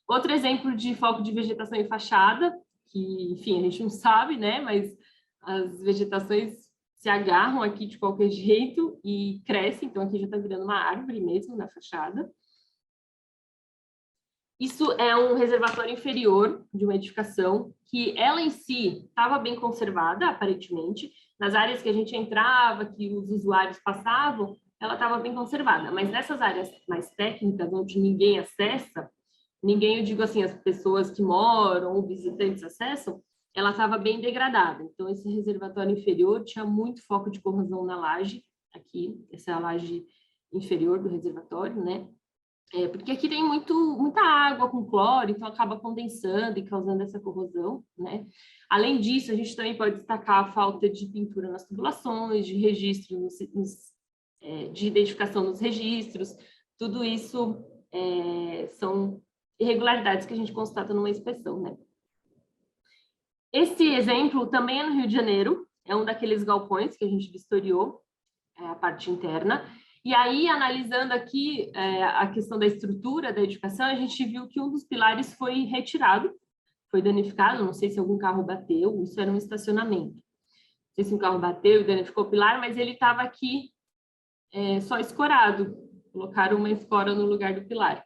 Outro exemplo de foco de vegetação em fachada, que, enfim, a gente não sabe, né? Mas as vegetações se agarram aqui de qualquer jeito e crescem, então aqui já está virando uma árvore mesmo na fachada. Isso é um reservatório inferior de uma edificação que ela em si estava bem conservada, aparentemente. Nas áreas que a gente entrava, que os usuários passavam, ela estava bem conservada. Mas nessas áreas mais técnicas, onde ninguém acessa, ninguém, eu digo assim, as pessoas que moram ou visitantes acessam, ela estava bem degradada. Então, esse reservatório inferior tinha muito foco de corrosão na laje, aqui, essa é a laje inferior do reservatório, né? Porque aqui tem muita água com cloro, então acaba condensando e causando essa corrosão, né? Além disso, a gente também pode destacar a falta de pintura nas tubulações, de registro nos de identificação nos registros, tudo isso são irregularidades que a gente constata numa inspeção, né? Esse exemplo também é no Rio de Janeiro, é um daqueles galpões que a gente vistoriou, a parte interna, e aí, analisando aqui a questão da estrutura da edificação, a gente viu que um dos pilares foi retirado, foi danificado, não sei se algum carro bateu, isso era um estacionamento. Não sei se um carro bateu e danificou o pilar, mas ele estava aqui só escorado, colocaram uma escora no lugar do pilar.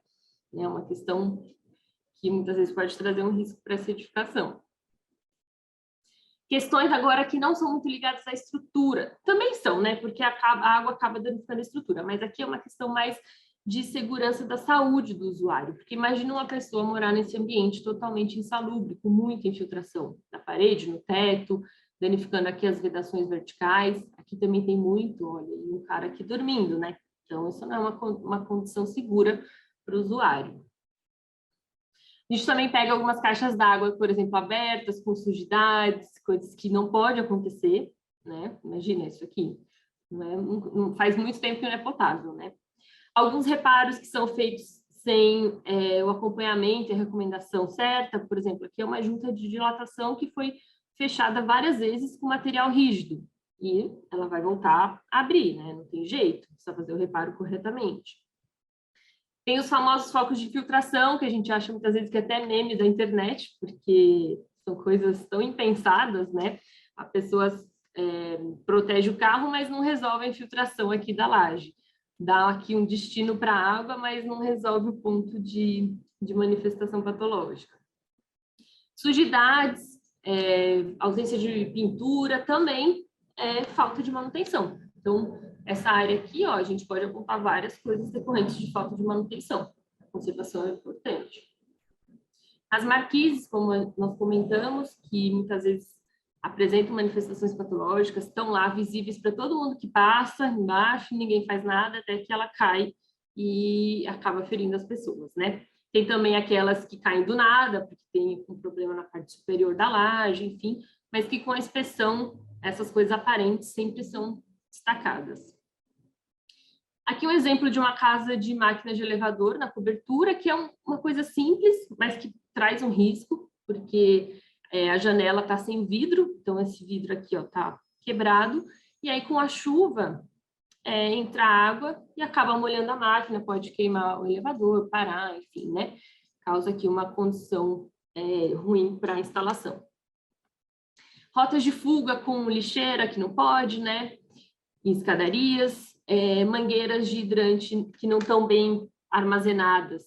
É uma questão que muitas vezes pode trazer um risco para essa edificação. Questões agora que não são muito ligadas à estrutura, também são, né? Porque a água acaba danificando a estrutura, mas aqui é uma questão mais de segurança da saúde do usuário, porque imagina uma pessoa morar nesse ambiente totalmente insalubre, com muita infiltração na parede, no teto, danificando aqui as vedações verticais, aqui também tem muito, olha, e um cara aqui dormindo, né? Então, isso não é uma condição segura para o usuário. A gente também pega algumas caixas d'água, por exemplo, abertas, com sujidades, coisas que não pode acontecer, né? Imagina isso aqui. Não faz muito tempo que não é potável, né? Alguns reparos que são feitos sem o acompanhamento e a recomendação certa, por exemplo, aqui é uma junta de dilatação que foi fechada várias vezes com material rígido, e ela vai voltar a abrir, né? Não tem jeito, precisa fazer o reparo corretamente. Tem os famosos focos de filtração, que a gente acha muitas vezes que é até meme da internet, porque são coisas tão impensadas, né? A pessoa protege o carro, mas não resolve a infiltração aqui da laje. Dá aqui um destino para a água, mas não resolve o ponto de manifestação patológica. Sujidades, ausência de pintura, também falta de manutenção. Então, essa área aqui, ó, a gente pode apontar várias coisas decorrentes de falta de manutenção. A conservação é importante. As marquises, como nós comentamos, que muitas vezes apresentam manifestações patológicas, estão lá visíveis para todo mundo que passa embaixo, ninguém faz nada, até que ela cai e acaba ferindo as pessoas, né? Tem também aquelas que caem do nada, porque tem um problema na parte superior da laje, enfim, mas que com a inspeção, essas coisas aparentes sempre são destacadas. Aqui um exemplo de uma casa de máquina de elevador na cobertura, que é uma coisa simples, mas que traz um risco, porque a janela está sem vidro, então esse vidro aqui está quebrado, e aí com a chuva entra água e acaba molhando a máquina, pode queimar o elevador, parar, enfim, né? Causa aqui uma condição ruim para a instalação. Rotas de fuga com lixeira, que não pode, né? Em escadarias, mangueiras de hidrante que não estão bem armazenadas,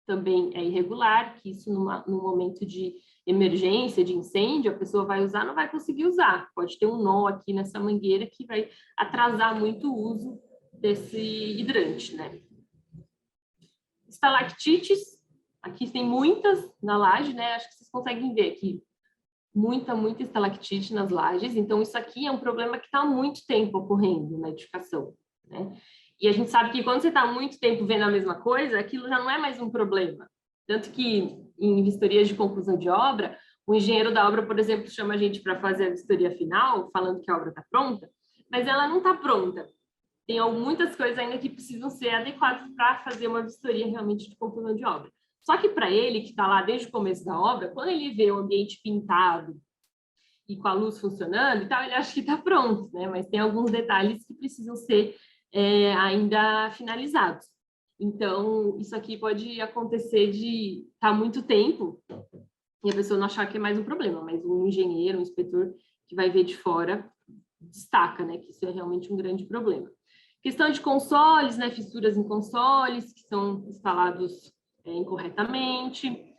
também é irregular, que isso no momento de emergência, de incêndio, a pessoa vai usar, não vai conseguir usar. Pode ter um nó aqui nessa mangueira que vai atrasar muito o uso desse hidrante, né? Estalactites, aqui tem muitas na laje, né? Acho que vocês conseguem ver aqui. Muita estalactite nas lajes. Então, isso aqui é um problema que está há muito tempo ocorrendo na edificação, né? E a gente sabe que quando você está há muito tempo vendo a mesma coisa, aquilo já não é mais um problema. Tanto que, em vistorias de conclusão de obra, o engenheiro da obra, por exemplo, chama a gente para fazer a vistoria final, falando que a obra está pronta, mas ela não está pronta. Tem muitas coisas ainda que precisam ser adequadas para fazer uma vistoria realmente de conclusão de obra. Só que para ele, que está lá desde o começo da obra, quando ele vê o ambiente pintado e com a luz funcionando e tal, ele acha que está pronto, né? Mas tem alguns detalhes que precisam ser ainda finalizados. Então, isso aqui pode acontecer de estar muito tempo e a pessoa não achar que é mais um problema, mas um engenheiro, um inspetor que vai ver de fora destaca, né, que isso é realmente um grande problema. Questão de consoles, né, fissuras em consoles que são instalados incorretamente.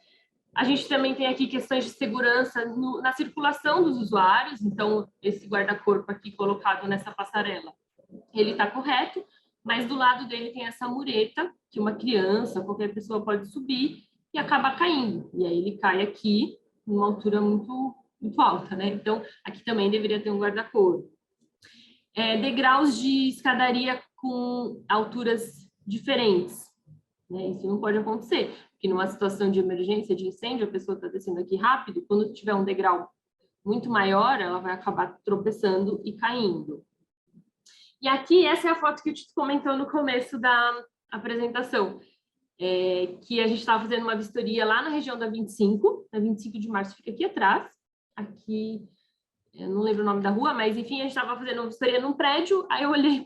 A gente também tem aqui questões de segurança na circulação dos usuários, então esse guarda-corpo aqui colocado nessa passarela, ele está correto, mas do lado dele tem essa mureta, que uma criança, qualquer pessoa pode subir e acaba caindo. E aí ele cai aqui, numa altura muito, muito alta, né? Então, aqui também deveria ter um guarda-corpo. Degraus de escadaria com alturas diferentes, né? Isso não pode acontecer, porque numa situação de emergência, de incêndio, a pessoa está descendo aqui rápido, quando tiver um degrau muito maior, ela vai acabar tropeçando e caindo. E aqui, essa é a foto que o Tito comentou no começo da apresentação, que a gente estava fazendo uma vistoria lá na região da 25 de março, fica aqui atrás, aqui, eu não lembro o nome da rua, mas enfim, a gente estava fazendo uma vistoria num prédio, aí eu olhei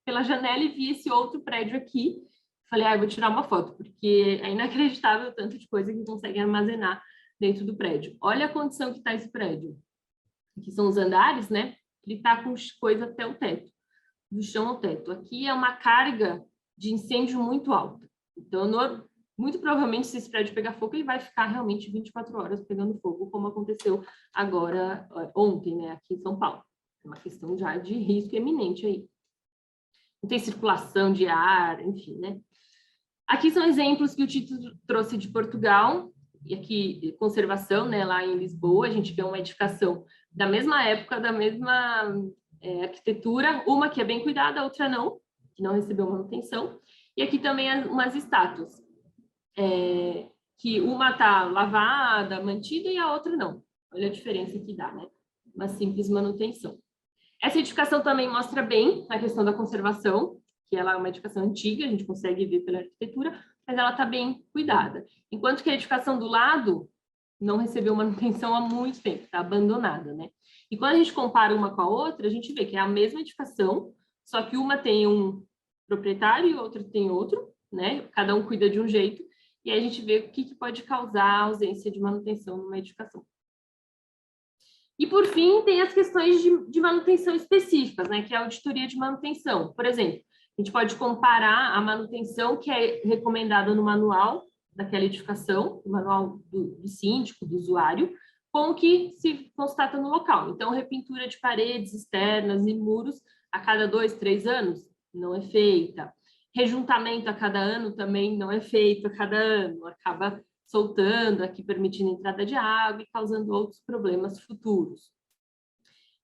pela janela e vi esse outro prédio aqui, falei, eu vou tirar uma foto, porque é inacreditável o tanto de coisa que consegue armazenar dentro do prédio. Olha a condição que está esse prédio. Aqui são os andares, né? Ele está com coisa até o teto, do chão ao teto. Aqui é uma carga de incêndio muito alta. Então, muito provavelmente, se esse prédio pegar fogo, ele vai ficar realmente 24 horas pegando fogo, como aconteceu agora, ontem, né, aqui em São Paulo. É uma questão já de risco eminente aí. Não tem circulação de ar, enfim, né? Aqui são exemplos que o Tito trouxe de Portugal, e aqui conservação, né, lá em Lisboa, a gente vê uma edificação da mesma época, da mesma arquitetura, uma que é bem cuidada, a outra não, que não recebeu manutenção. E aqui também umas estátuas, que uma está lavada, mantida, e a outra não. Olha a diferença que dá, né? Uma simples manutenção. Essa edificação também mostra bem a questão da conservação, que ela é uma edificação antiga, a gente consegue ver pela arquitetura, mas ela está bem cuidada. Enquanto que a edificação do lado não recebeu manutenção há muito tempo, está abandonada, né? E quando a gente compara uma com a outra, a gente vê que é a mesma edificação, só que uma tem um proprietário e outra tem outro, né? Cada um cuida de um jeito, e aí a gente vê o que pode causar a ausência de manutenção numa edificação. E, por fim, tem as questões de manutenção específicas, né? Que é a auditoria de manutenção. Por exemplo, a gente pode comparar a manutenção que é recomendada no manual daquela edificação, o manual do síndico, do usuário, com o que se constata no local. Então, repintura de paredes externas e muros a cada 2, 3 anos não é feita. Rejuntamento a cada ano também não é feito a cada ano, acaba soltando aqui, permitindo a entrada de água e causando outros problemas futuros.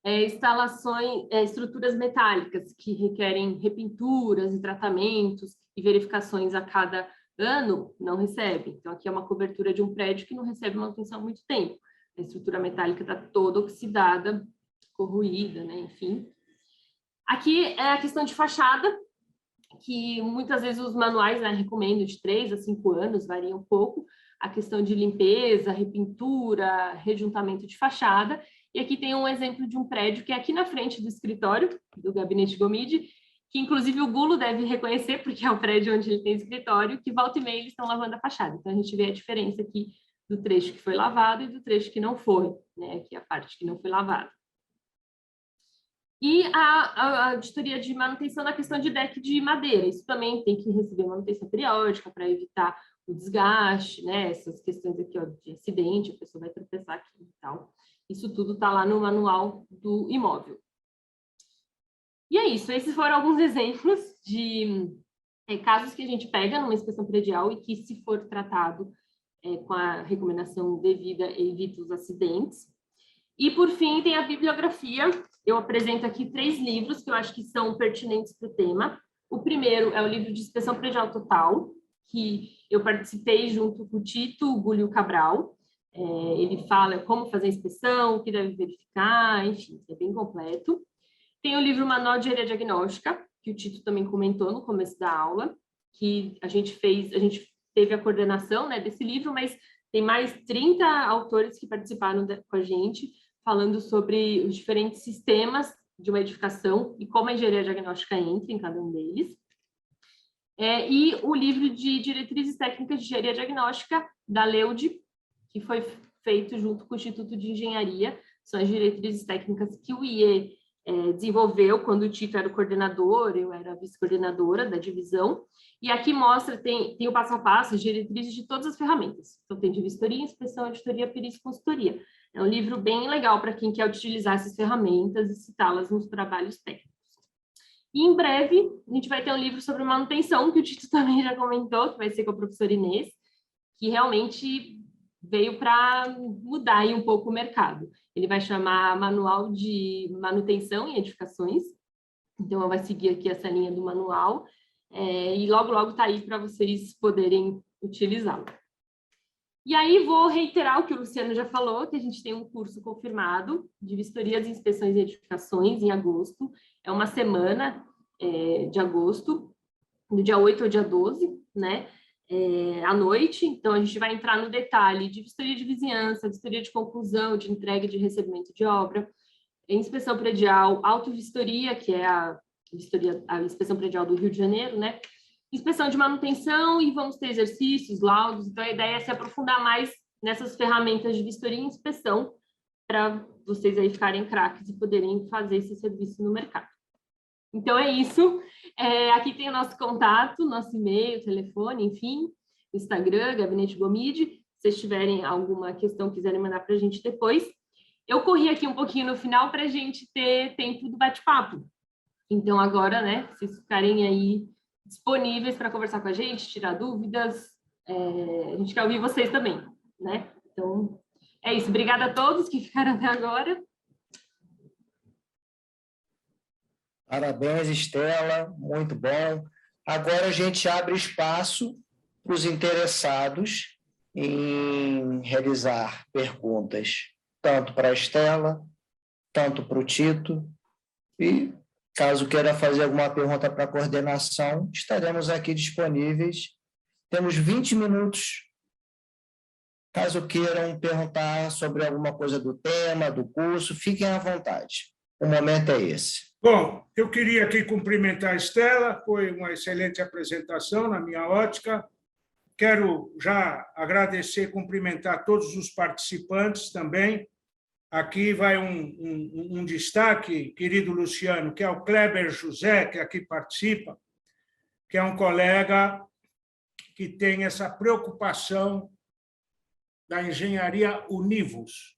Instalações, estruturas metálicas que requerem repinturas e tratamentos e verificações a cada ano, não recebe. Então, aqui é uma cobertura de um prédio que não recebe manutenção há muito tempo. A estrutura metálica está toda oxidada, corroída, né? Enfim. Aqui é a questão de fachada, que muitas vezes os manuais, né, recomendam de 3 a 5 anos, varia um pouco, a questão de limpeza, repintura, rejuntamento de fachada. E aqui tem um exemplo de um prédio que é aqui na frente do escritório do Gabinete Gomide, que inclusive o Gulo deve reconhecer, porque é o prédio onde ele tem escritório, que volta e meia eles estão lavando a fachada. Então, a gente vê a diferença aqui do trecho que foi lavado e do trecho que não foi, né? Aqui a parte que não foi lavada. E a auditoria de manutenção na questão de deck de madeira. Isso também tem que receber manutenção periódica para evitar o desgaste, né? Essas questões aqui, ó, de acidente, a pessoa vai tropeçar aqui e tal. Isso tudo está lá no manual do imóvel. E é isso, esses foram alguns exemplos de casos que a gente pega numa inspeção predial e que, se for tratado com a recomendação devida, evita os acidentes. E, por fim, tem a bibliografia. Eu apresento aqui 3 livros que eu acho que são pertinentes para o tema. O primeiro é o livro de Inspeção Predial Total, que eu participei junto com o Tito, o Gulio Cabral. Ele fala como fazer a inspeção, o que deve verificar, enfim, é bem completo. Tem o livro Manual de Engenharia Diagnóstica, que o Tito também comentou no começo da aula, que a gente teve a coordenação, né, desse livro, mas tem mais 30 autores que participaram com a gente, falando sobre os diferentes sistemas de uma edificação e como a engenharia diagnóstica entra em cada um deles. E o livro de Diretrizes Técnicas de Engenharia Diagnóstica, da Leude, que foi feito junto com o Instituto de Engenharia. São as diretrizes técnicas que o IE desenvolveu quando o Tito era o coordenador, eu era a vice-coordenadora da divisão. E aqui mostra, tem o passo a passo, as diretrizes de todas as ferramentas. Então, tem de vistoria, inspeção, auditoria, perícia e consultoria. É um livro bem legal para quem quer utilizar essas ferramentas e citá-las nos trabalhos técnicos. E, em breve, a gente vai ter um livro sobre manutenção, que o Tito também já comentou, que vai ser com a professora Inês, que realmente veio para mudar aí um pouco o mercado. Ele vai chamar Manual de Manutenção em Edificações. Então, vai seguir aqui essa linha do manual. E logo, logo está aí para vocês poderem utilizá-lo. E aí, vou reiterar o que o Luciano já falou, que a gente tem um curso confirmado de vistorias e inspeções e edificações em agosto. É uma semana de agosto, do dia 8 ao dia 12, né? À noite. Então, a gente vai entrar no detalhe de vistoria de vizinhança, vistoria de conclusão, de entrega e de recebimento de obra, inspeção predial, autovistoria, que é a inspeção predial do Rio de Janeiro, né? Inspeção de manutenção, e vamos ter exercícios, laudos. Então, a ideia é se aprofundar mais nessas ferramentas de vistoria e inspeção para vocês aí ficarem craques e poderem fazer esse serviço no mercado. Então, é isso. Aqui tem o nosso contato, nosso e-mail, telefone, enfim, Instagram, Gabinete Gomide. Se vocês tiverem alguma questão, quiserem mandar para a gente depois. Eu corri aqui um pouquinho no final para a gente ter tempo do bate-papo. Então, agora, né, vocês ficarem aí disponíveis para conversar com a gente, tirar dúvidas. A gente quer ouvir vocês também, né? Então, é isso. Obrigada a todos que ficaram até agora. Parabéns, Estela, muito bom. Agora a gente abre espaço para os interessados em realizar perguntas, tanto para a Estela, tanto para o Tito, e caso queira fazer alguma pergunta para a coordenação, estaremos aqui disponíveis. Temos 20 minutos, caso queiram perguntar sobre alguma coisa do tema, do curso, fiquem à vontade. O momento é esse. Bom, eu queria aqui cumprimentar a Estela, foi uma excelente apresentação, na minha ótica. Quero já agradecer e cumprimentar todos os participantes também. Aqui vai um destaque, querido Luciano, que é o Kleber José, que aqui participa, que é um colega que tem essa preocupação da engenharia Univos.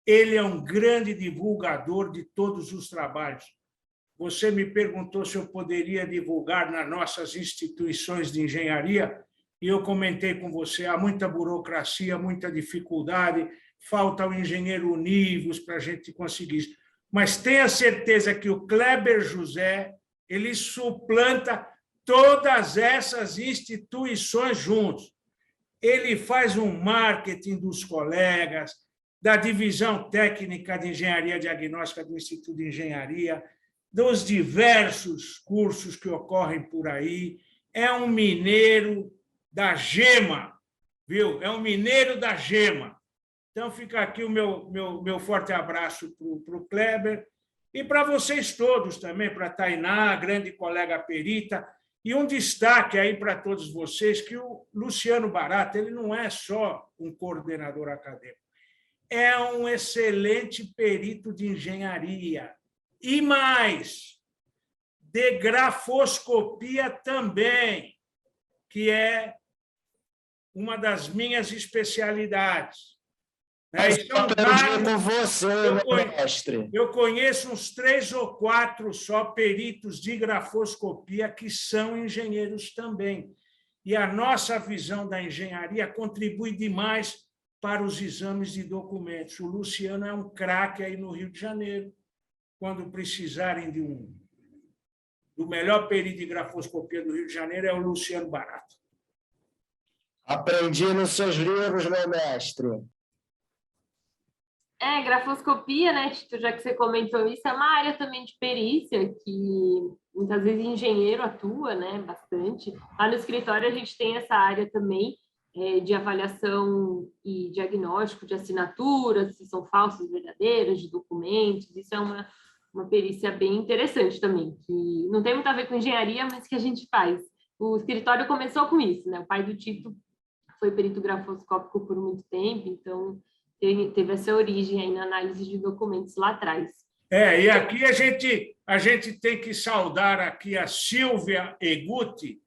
Ele é um grande divulgador de todos os trabalhos. Você me perguntou se eu poderia divulgar nas nossas instituições de engenharia, e eu comentei com você, há muita burocracia, muita dificuldade, falta o engenheiro Univos para a gente conseguir isso. Mas tenha certeza que o Kleber José, ele suplanta todas essas instituições juntos. Ele faz um marketing dos colegas, da divisão técnica de engenharia diagnóstica do Instituto de Engenharia, dos diversos cursos que ocorrem por aí. É um mineiro da gema, viu? É um mineiro da gema. Então, fica aqui o meu forte abraço para o Kleber e para vocês todos também, para a Tainá, grande colega perita. E um destaque aí para todos vocês, que o Luciano Barata, ele não é só um coordenador acadêmico, é um excelente perito de engenharia. E mais, de grafoscopia também, que é uma das minhas especialidades. Aprendi com você, mestre. Eu conheço uns 3 ou 4 só peritos de grafoscopia que são engenheiros também. E a nossa visão da engenharia contribui demais para os exames de documentos. O Luciano é um craque aí no Rio de Janeiro. Quando precisarem do melhor perito de grafoscopia do Rio de Janeiro, é o Luciano Barata. Aprendi nos seus livros, meu mestre. Grafoscopia, né, Tito, já que você comentou isso, é uma área também de perícia que muitas vezes engenheiro atua, né, bastante. Lá no escritório a gente tem essa área também de avaliação e diagnóstico de assinaturas, se são falsas, verdadeiras, de documentos. Isso é uma perícia bem interessante também, que não tem muito a ver com engenharia, mas que a gente faz. O escritório começou com isso, né? O pai do Tito foi perito grafoscópico por muito tempo, então teve essa origem aí na análise de documentos lá atrás. E aqui a gente tem que saudar aqui a Silvia Eguti,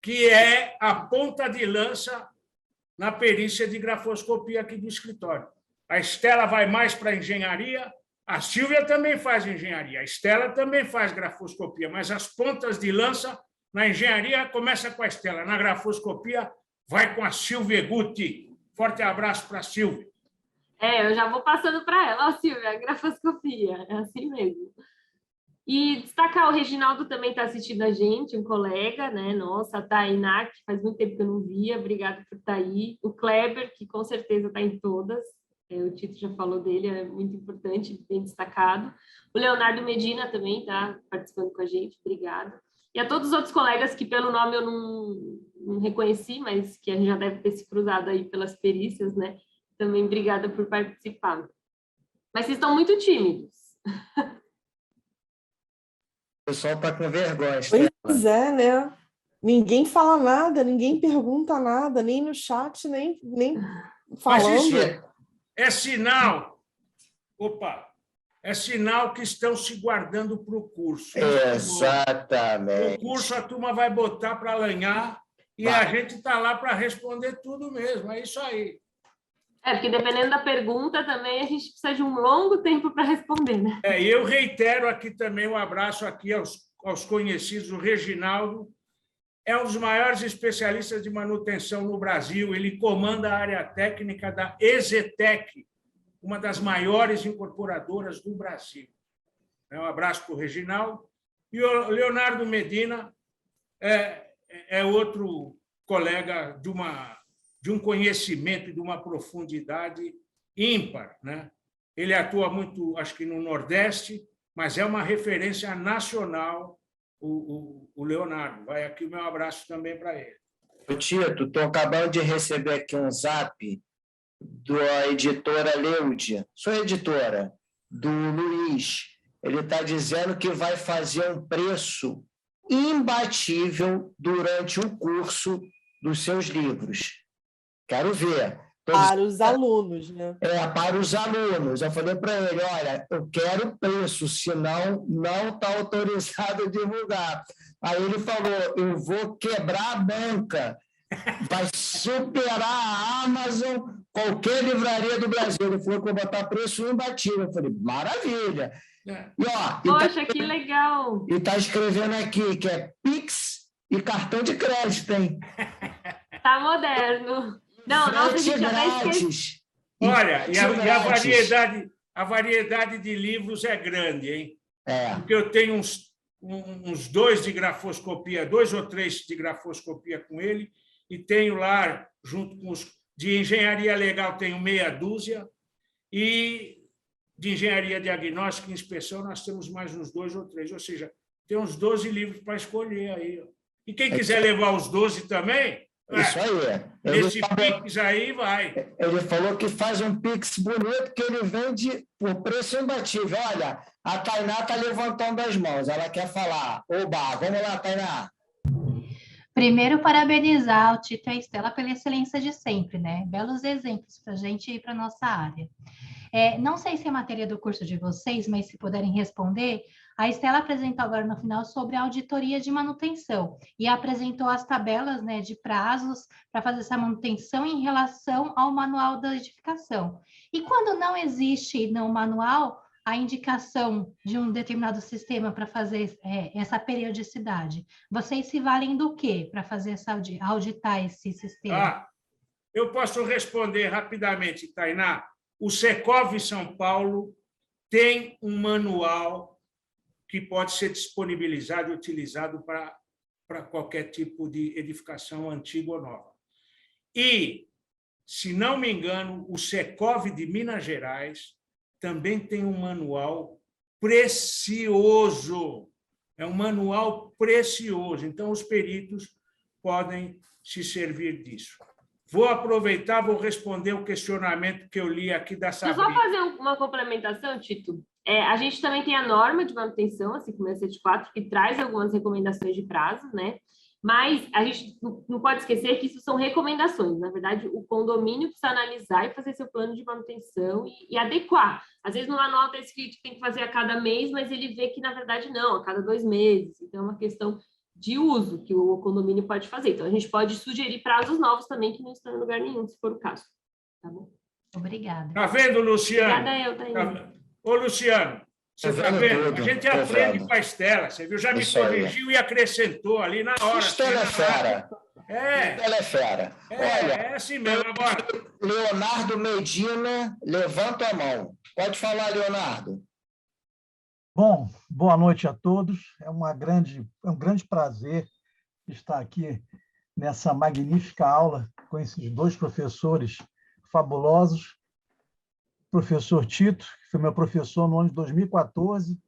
que é a ponta de lança na perícia de grafoscopia aqui do escritório. A Estela vai mais para a engenharia, a Silvia também faz engenharia, a Estela também faz grafoscopia, mas as pontas de lança na engenharia começa com a Estela, na grafoscopia vai com a Silvia Eguti. Forte abraço para a Silvia. Eu já vou passando para ela, Silvia, a grafoscopia, é assim mesmo. E destacar, o Reginaldo também está assistindo a gente, um colega, né? Nossa, a Tainá, que faz muito tempo que eu não via, obrigada por estar aí. O Kleber, que com certeza está em todas. O Tito já falou dele, é muito importante, bem destacado. O Leonardo Medina também está participando com a gente, obrigada. E a todos os outros colegas que pelo nome eu não reconheci, mas que a gente já deve ter se cruzado aí pelas perícias, né? Também obrigada por participar. Mas vocês estão muito tímidos. O pessoal está com vergonha. Pois é, né? Ninguém fala nada, ninguém pergunta nada, nem no chat, nem falando. Mas isso é sinal. Opa! É sinal que estão se guardando para o curso. Exatamente. O curso a turma vai botar para lanhar e a gente está lá para responder tudo mesmo. É isso aí. Porque dependendo da pergunta também, a gente precisa de um longo tempo para responder, né? E eu reitero aqui também um abraço aqui aos conhecidos. O Reginaldo é um dos maiores especialistas de manutenção no Brasil. Ele comanda a área técnica da EZTEC, uma das maiores incorporadoras do Brasil. Um abraço para o Reginaldo. E o Leonardo Medina é outro colega de um conhecimento e de uma profundidade ímpar, né? Ele atua muito, acho que no Nordeste, mas é uma referência nacional, o Leonardo. Vai aqui o meu abraço também para ele. Tito, estou acabando de receber aqui um zap da editora Leude, sua editora, do Luiz. Ele está dizendo que vai fazer um preço imbatível durante o curso dos seus livros. Quero ver. Para os alunos, né? Para os alunos. Eu falei para ele, olha, eu quero preço, senão não está autorizado a divulgar. Aí ele falou, eu vou quebrar a banca, vai superar a Amazon, qualquer livraria do Brasil. Ele falou que eu vou botar preço imbatível. Eu falei, maravilha. Poxa, que legal! E está escrevendo aqui que é Pix e cartão de crédito, hein? Tá moderno. Não, nossa, a gente até esquece. Olha, e a variedade de livros é grande, hein? Porque eu tenho uns 2 de grafoscopia, 2 ou 3 de grafoscopia com ele, e tenho lá, junto com os de engenharia legal, tenho meia dúzia, e de engenharia diagnóstica e inspeção nós temos mais uns 2 ou 3, ou seja, tem uns 12 livros para escolher aí. E quem quiser levar os 12 também, isso aí. Esse Pix aí vai. Ele falou que faz um Pix bonito, que ele vende por preço imbatível. Olha, a Tainá está levantando as mãos, ela quer falar. Oba, vamos lá, Tainá. Primeiro, parabenizar o Tito e a Estela pela excelência de sempre, né? Belos exemplos para a gente e para a nossa área. Não sei se é matéria do curso de vocês, mas se puderem responder, a Estela apresentou agora no final sobre a auditoria de manutenção e apresentou as tabelas, né, de prazos para fazer essa manutenção em relação ao manual da edificação. E quando não existe no manual a indicação de um determinado sistema para fazer essa periodicidade, vocês se valem do quê para fazer auditar esse sistema? Eu posso responder rapidamente, Tainá. O Secov São Paulo tem um manual que pode ser disponibilizado e utilizado para qualquer tipo de edificação antiga ou nova. E, se não me engano, o Secov de Minas Gerais também tem um manual precioso. É um manual precioso. Então, os peritos podem se servir disso. Vou aproveitar, vou responder o questionamento que eu li aqui da Sabrina. Deixa eu só fazer uma complementação, Tito. A gente também tem a norma de manutenção, assim como a 74, que traz algumas recomendações de prazo, né? Mas a gente não pode esquecer que isso são recomendações. Na verdade, o condomínio precisa analisar e fazer seu plano de manutenção e adequar. Às vezes, no manual está escrito que tem que fazer a cada mês, mas ele vê que, na verdade, não, a cada 2 meses. Então, é uma questão de uso que o condomínio pode fazer. Então, a gente pode sugerir prazos novos também, que não estão em lugar nenhum, se for o caso. Tá bom? Obrigada. Está vendo, Luciano? Obrigada, eu, Tainá. Ô, Luciano, você está vendo? A gente aprende com a Estela, você viu? Já me corrigiu e acrescentou ali na hora. Estela é fera. Estela é fera. Olha, é assim mesmo. Agora, Leonardo Medina, levanta a mão. Pode falar, Leonardo. Bom, boa noite a todos. É um grande prazer estar aqui nessa magnífica aula com esses 2 professores fabulosos. professor Tito, que foi meu professor no ano de 2014,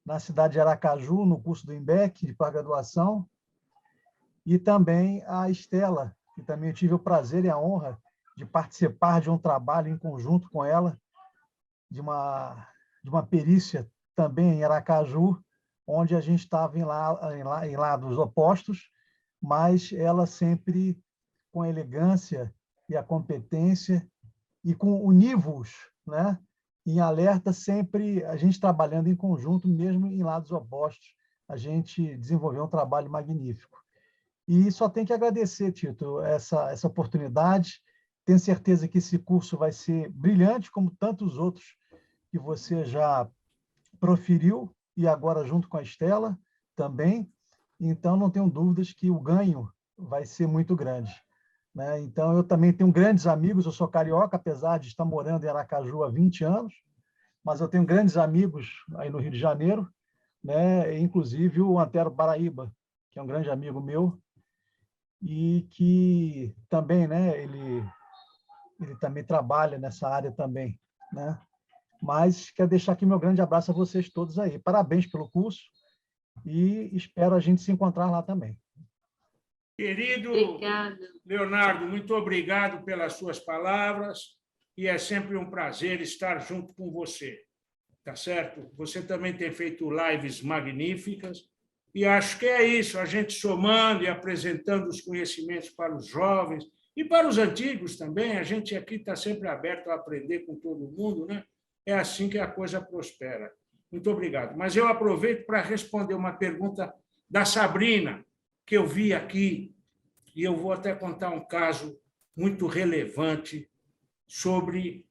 na cidade de Aracaju, no curso do IMBEC, de pós-graduação, e também a Estela, que também eu tive o prazer e a honra de participar de um trabalho em conjunto com ela, de uma perícia também em Aracaju, onde a gente estava em lados opostos, mas ela sempre com a elegância e a competência e com univos, né? Em alerta, sempre a gente trabalhando em conjunto, mesmo em lados opostos, a gente desenvolveu um trabalho magnífico. E só tem que agradecer, Tito, essa oportunidade. Tenho certeza que esse curso vai ser brilhante, como tantos outros que você já proferiu, e agora junto com a Estela também. Então, não tenho dúvidas que o ganho vai ser muito grande, né? Então, eu também tenho grandes amigos, eu sou carioca, apesar de estar morando em Aracaju há 20 anos, mas eu tenho grandes amigos aí no Rio de Janeiro, né? Inclusive o Antero Paraíba, que é um grande amigo meu, e que também, né, ele também trabalha nessa área também, né? Mas quero deixar aqui meu grande abraço a vocês todos aí. Parabéns pelo curso e espero a gente se encontrar lá também. Querido Obrigada. Leonardo, muito obrigado pelas suas palavras e é sempre um prazer estar junto com você, tá certo? Você também tem feito lives magníficas e acho que é isso, a gente somando e apresentando os conhecimentos para os jovens e para os antigos também, a gente aqui está sempre aberto a aprender com todo mundo, né? É assim que a coisa prospera. Muito obrigado. Mas eu aproveito para responder uma pergunta da Sabrina, que eu vi aqui, e eu vou até contar um caso muito relevante sobre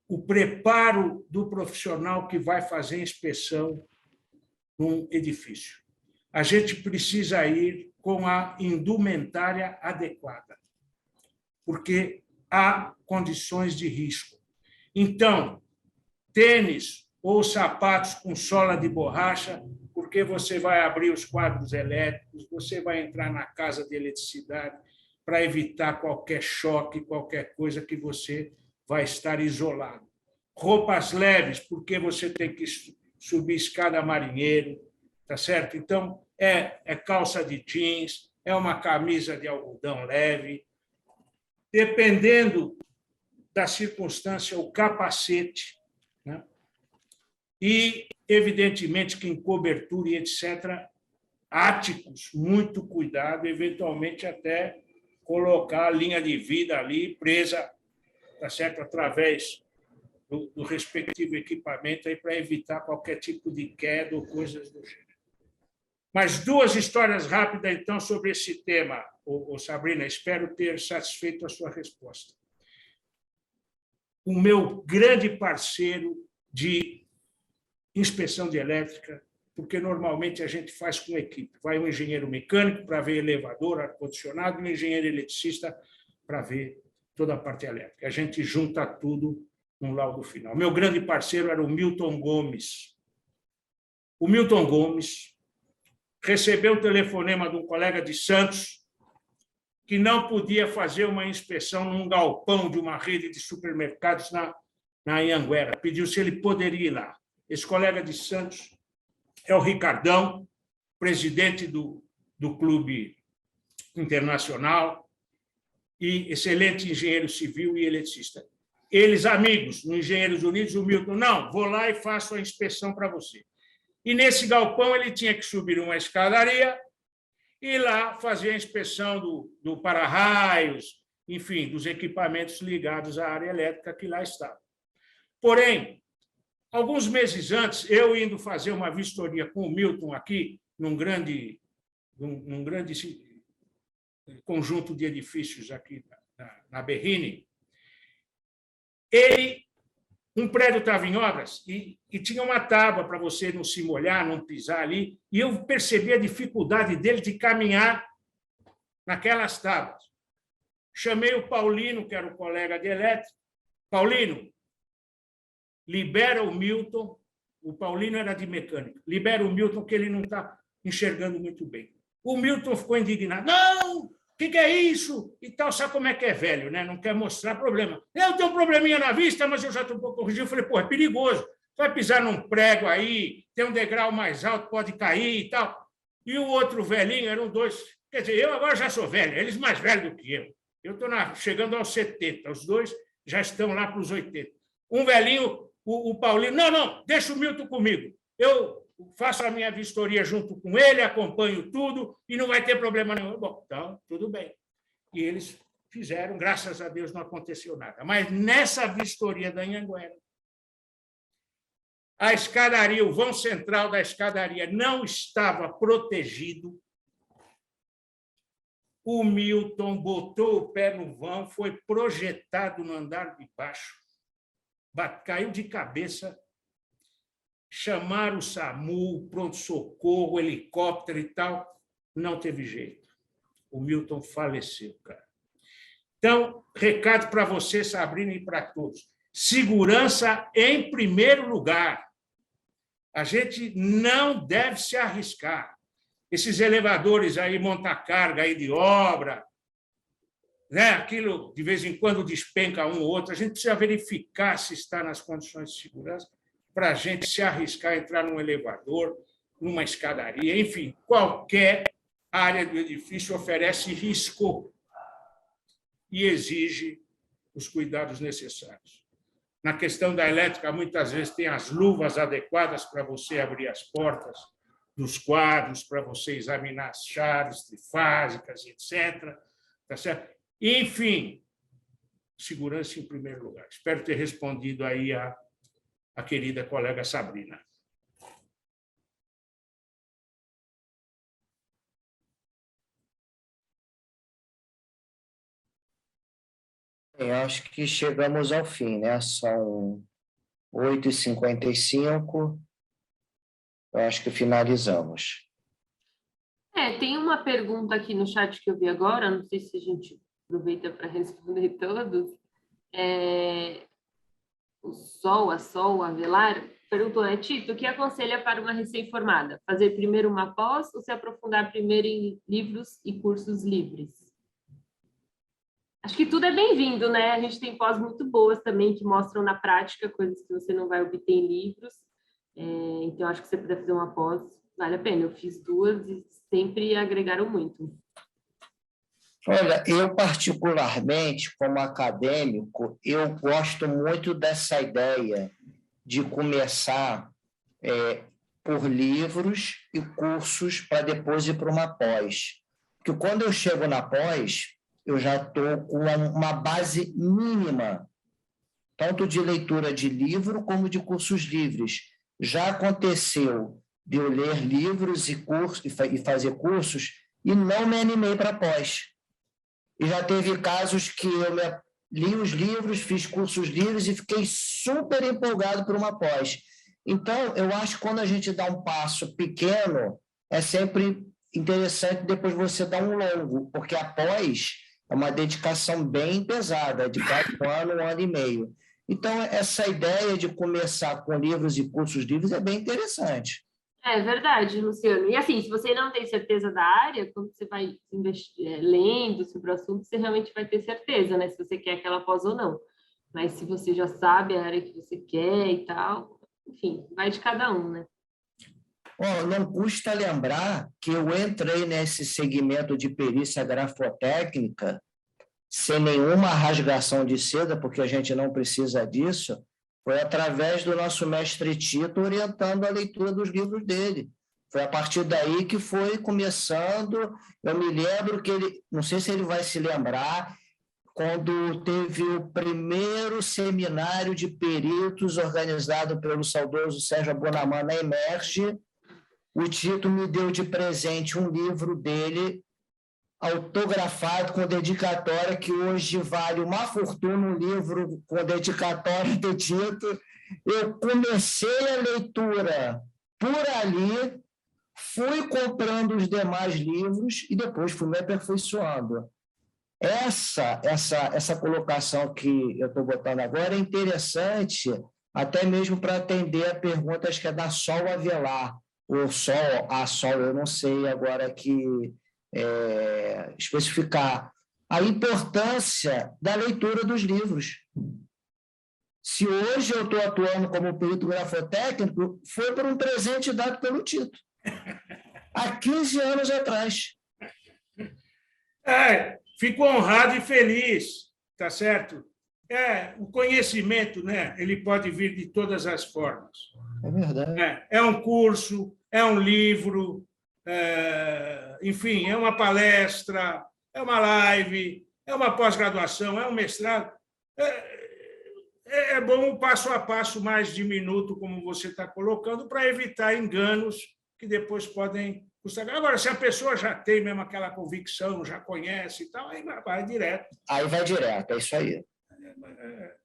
o preparo do profissional que vai fazer inspeção num edifício. A gente precisa ir com a indumentária adequada, porque há condições de risco. Então, tênis ou sapatos com sola de borracha, porque você vai abrir os quadros elétricos, você vai entrar na casa de eletricidade para evitar qualquer choque, qualquer coisa que você vai estar isolado. Roupas leves, porque você tem que subir escada marinheiro, tá certo? Então, é calça de jeans, é uma camisa de algodão leve. Dependendo da circunstância, o capacete, né? E, evidentemente, que em cobertura e etc., áticos, muito cuidado, eventualmente até colocar a linha de vida ali presa, tá certo? Através do respectivo equipamento para evitar qualquer tipo de queda ou coisas do gênero. Mas 2 histórias rápidas, então, sobre esse tema, Sabrina, espero ter satisfeito a sua resposta. O meu grande parceiro de inspeção de elétrica, porque normalmente a gente faz com equipe. Vai um engenheiro mecânico para ver elevador, ar-condicionado, e um engenheiro eletricista para ver toda a parte elétrica. A gente junta tudo no laudo final. Meu grande parceiro era o Milton Gomes. O Milton Gomes recebeu o telefonema de um colega de Santos que não podia fazer uma inspeção num galpão de uma rede de supermercados na Anhanguera. Pediu se ele poderia ir lá. Esse colega de Santos é o Ricardão, presidente do Clube Internacional e excelente engenheiro civil e eletricista. Eles, amigos, no Engenheiros Unidos, o Milton, não, vou lá e faço a inspeção para você. E nesse galpão ele tinha que subir uma escadaria e lá fazer a inspeção do para-raios, enfim, dos equipamentos ligados à área elétrica que lá estavam. Porém, alguns meses antes, eu indo fazer uma vistoria com o Milton aqui, num grande conjunto de edifícios aqui na Berrini, um prédio estava em obras e tinha uma tábua para você não se molhar, não pisar ali, e eu percebi a dificuldade dele de caminhar naquelas tábuas. Chamei o Paulino, que era o colega de elétrica. Paulino, libera o Milton. O Paulino era de mecânica. Libera o Milton, que ele não está enxergando muito bem. O Milton ficou indignado. Não, que é isso? E tal, sabe como é que é velho, né? Não quer mostrar problema. Eu tenho um probleminha na vista, mas eu já estou um pouco corrigido. Eu falei, pô, é perigoso. Vai pisar num prego aí, tem um degrau mais alto, pode cair e tal. E o outro velhinho, eram dois. Quer dizer, eu agora já sou velho, eles mais velhos do que eu. Eu estou chegando aos 70, os dois já estão lá para os 80. Um velhinho, o Paulinho, não, deixa o Milton comigo. Eu faço a minha vistoria junto com ele, acompanho tudo e não vai ter problema nenhum. Bom, então, tudo bem. E eles fizeram, graças a Deus não aconteceu nada. Mas nessa vistoria da Anhanguera, a escadaria, o vão central da escadaria não estava protegido. O Milton botou o pé no vão, foi projetado no andar de baixo, caiu de cabeça, chamaram o SAMU, pronto-socorro, helicóptero e tal, não teve jeito. O Milton faleceu, cara. Então, recado para você, Sabrina, e para todos. Segurança em primeiro lugar. A gente não deve se arriscar. Esses elevadores aí, monta-carga aí de obra, né? Aquilo, de vez em quando, despenca um ou outro. A gente precisa verificar se está nas condições de segurança para a gente se arriscar a entrar num elevador, numa escadaria, enfim, qualquer área do edifício oferece risco e exige os cuidados necessários. Na questão da elétrica, muitas vezes tem as luvas adequadas para você abrir as portas dos quadros, para você examinar as chaves trifásicas, etc. Tá certo? Enfim, segurança em primeiro lugar. Espero ter respondido aí a querida colega Sabrina. Eu acho que chegamos ao fim, né? São 8h55. Eu acho que finalizamos. Tem uma pergunta aqui no chat que eu vi agora, não sei se a gente aproveita para responder todos. A Sol Avelar perguntou, Tito, o que aconselha para uma recém-formada? Fazer primeiro uma pós ou se aprofundar primeiro em livros e cursos livres? Acho que tudo é bem-vindo, né? A gente tem pós muito boas também, que mostram na prática coisas que você não vai obter em livros. Então, acho que se você puder fazer uma pós, vale a pena. Eu fiz 2 e sempre agregaram muito. Olha, eu particularmente, como acadêmico, eu gosto muito dessa ideia de começar por livros e cursos para depois ir para uma pós. Porque quando eu chego na pós, eu já estou com uma base mínima, tanto de leitura de livro como de cursos livres. Já aconteceu de eu ler livros e fazer cursos e não me animei para pós. E já teve casos que eu li os livros, fiz cursos livres e fiquei super empolgado por uma pós. Então, eu acho que quando a gente dá um passo pequeno, é sempre interessante depois você dar um longo, porque a pós é uma dedicação bem pesada, de 4 anos, 1 ano e meio. Então, essa ideia de começar com livros e cursos livres é bem interessante. É verdade, Luciano. E assim, se você não tem certeza da área, quando você vai lendo sobre o assunto, você realmente vai ter certeza, né? Se você quer aquela pós ou não. Mas se você já sabe a área que você quer e tal, enfim, vai de cada um, né? Não custa lembrar que eu entrei nesse segmento de perícia grafotécnica sem nenhuma rasgação de seda, porque a gente não precisa disso, foi através do nosso mestre Tito orientando a leitura dos livros dele. Foi a partir daí que foi começando. Eu me lembro que ele, não sei se ele vai se lembrar, quando teve o primeiro seminário de peritos organizado pelo saudoso Sérgio Abonamã na Emerge, o Tito me deu de presente um livro dele, autografado com dedicatória, que hoje vale uma fortuna, um livro com dedicatória do Tito. Eu comecei a leitura por ali, fui comprando os demais livros e depois fui me aperfeiçoando. Essa colocação que eu estou botando agora é interessante, até mesmo para atender a pergunta, acho que é da Sol Avelar, ou Sol, a Sol, eu não sei agora que especificar a importância da leitura dos livros. Se hoje eu estou atuando como perito grafotécnico, foi por um presente dado pelo Tito, há 15 anos atrás. Fico honrado e feliz, tá certo? O conhecimento, né? Ele pode vir de todas as formas. É verdade. É um curso, é um livro, enfim, é uma palestra, é uma live, é uma pós-graduação, é um mestrado. É bom um passo a passo mais diminuto, como você está colocando, para evitar enganos que depois podem custar. Agora, se a pessoa já tem mesmo aquela convicção, já conhece e tal, aí vai direto. Aí vai direto, é isso aí.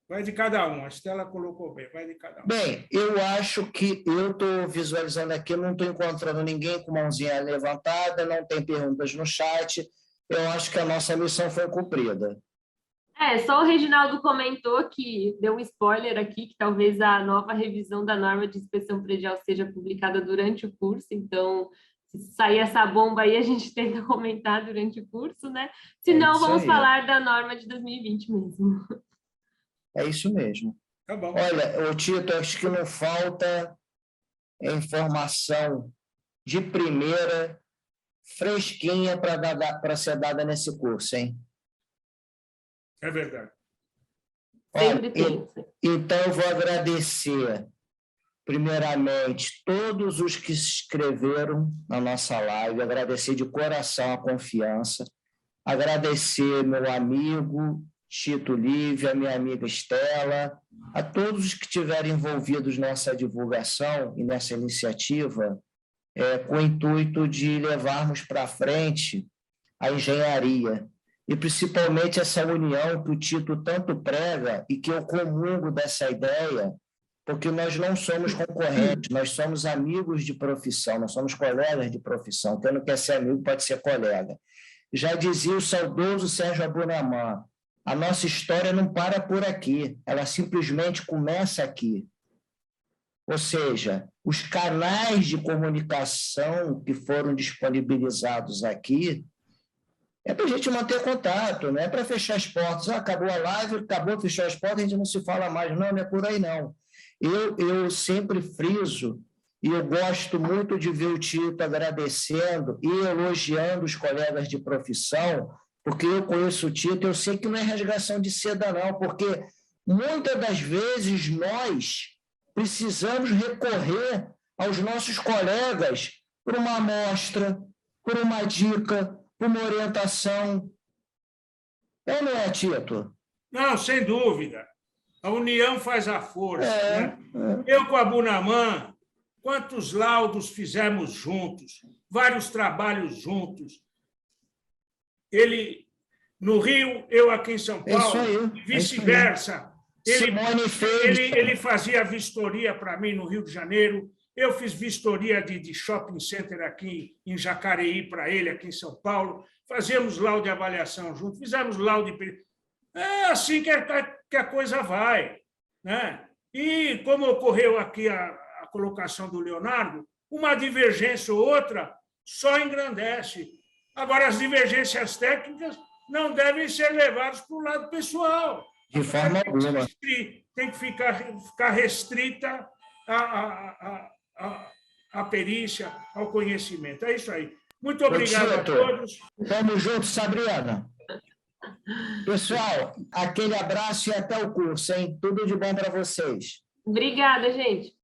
Vai de cada um, a Estela colocou bem, vai de cada um. Bem, eu acho que eu estou visualizando aqui, não estou encontrando ninguém com mãozinha levantada, não tem perguntas no chat. Eu acho que a nossa missão foi cumprida. Só o Reginaldo comentou que deu um spoiler aqui, que talvez a nova revisão da norma de inspeção predial seja publicada durante o curso, então, se sair essa bomba aí, a gente tenta comentar durante o curso, né? Se não, vamos falar da norma de 2020 mesmo. É isso mesmo. Tá bom. Olha, Tito, acho que não falta informação de primeira, fresquinha para ser dada nesse curso, hein? É verdade. Sempre tem. Então, eu vou agradecer, primeiramente, todos os que se inscreveram na nossa live, agradecer de coração a confiança, agradecer meu amigo Tito Lívia, minha amiga Estela, a todos os que estiverem envolvidos nessa divulgação e nessa iniciativa, com o intuito de levarmos para frente a engenharia, e principalmente essa união que o Tito tanto prega e que eu comungo dessa ideia, porque nós não somos concorrentes, nós somos amigos de profissão, nós somos colegas de profissão. Quem não quer ser amigo pode ser colega. Já dizia o saudoso Sérgio Abunamã, a nossa história não para por aqui, ela simplesmente começa aqui. Ou seja, os canais de comunicação que foram disponibilizados aqui é para a gente manter contato, não é para fechar as portas. Acabou a live, acabou, fechou as portas, a gente não se fala mais. Não, não é por aí, não. Eu sempre friso, e eu gosto muito de ver o Tito agradecendo e elogiando os colegas de profissão, porque eu conheço o Tito, eu sei que não é rasgação de seda, não, porque muitas das vezes nós precisamos recorrer aos nossos colegas por uma amostra, por uma dica, por uma orientação. É, não é, Tito? Não, sem dúvida. A união faz a força. Né? Eu com a Abunamã, quantos laudos fizemos juntos, vários trabalhos juntos. Ele no Rio, eu aqui em São Paulo, vice-versa. Ele fazia vistoria para mim no Rio de Janeiro, eu fiz vistoria de shopping center aqui em Jacareí para ele, aqui em São Paulo, fazíamos laudo de avaliação juntos, fizemos laudo de... É assim que a coisa vai. Né? E como ocorreu aqui a colocação do Leonardo, uma divergência ou outra só engrandece. Agora, as divergências técnicas não devem ser levadas para o lado pessoal. De forma alguma. Tem que ficar restrita à perícia, ao conhecimento. É isso aí. Muito obrigado a todos. Tamo junto, Sabrina. Pessoal, aquele abraço e até o curso, hein? Tudo de bom para vocês. Obrigada, gente.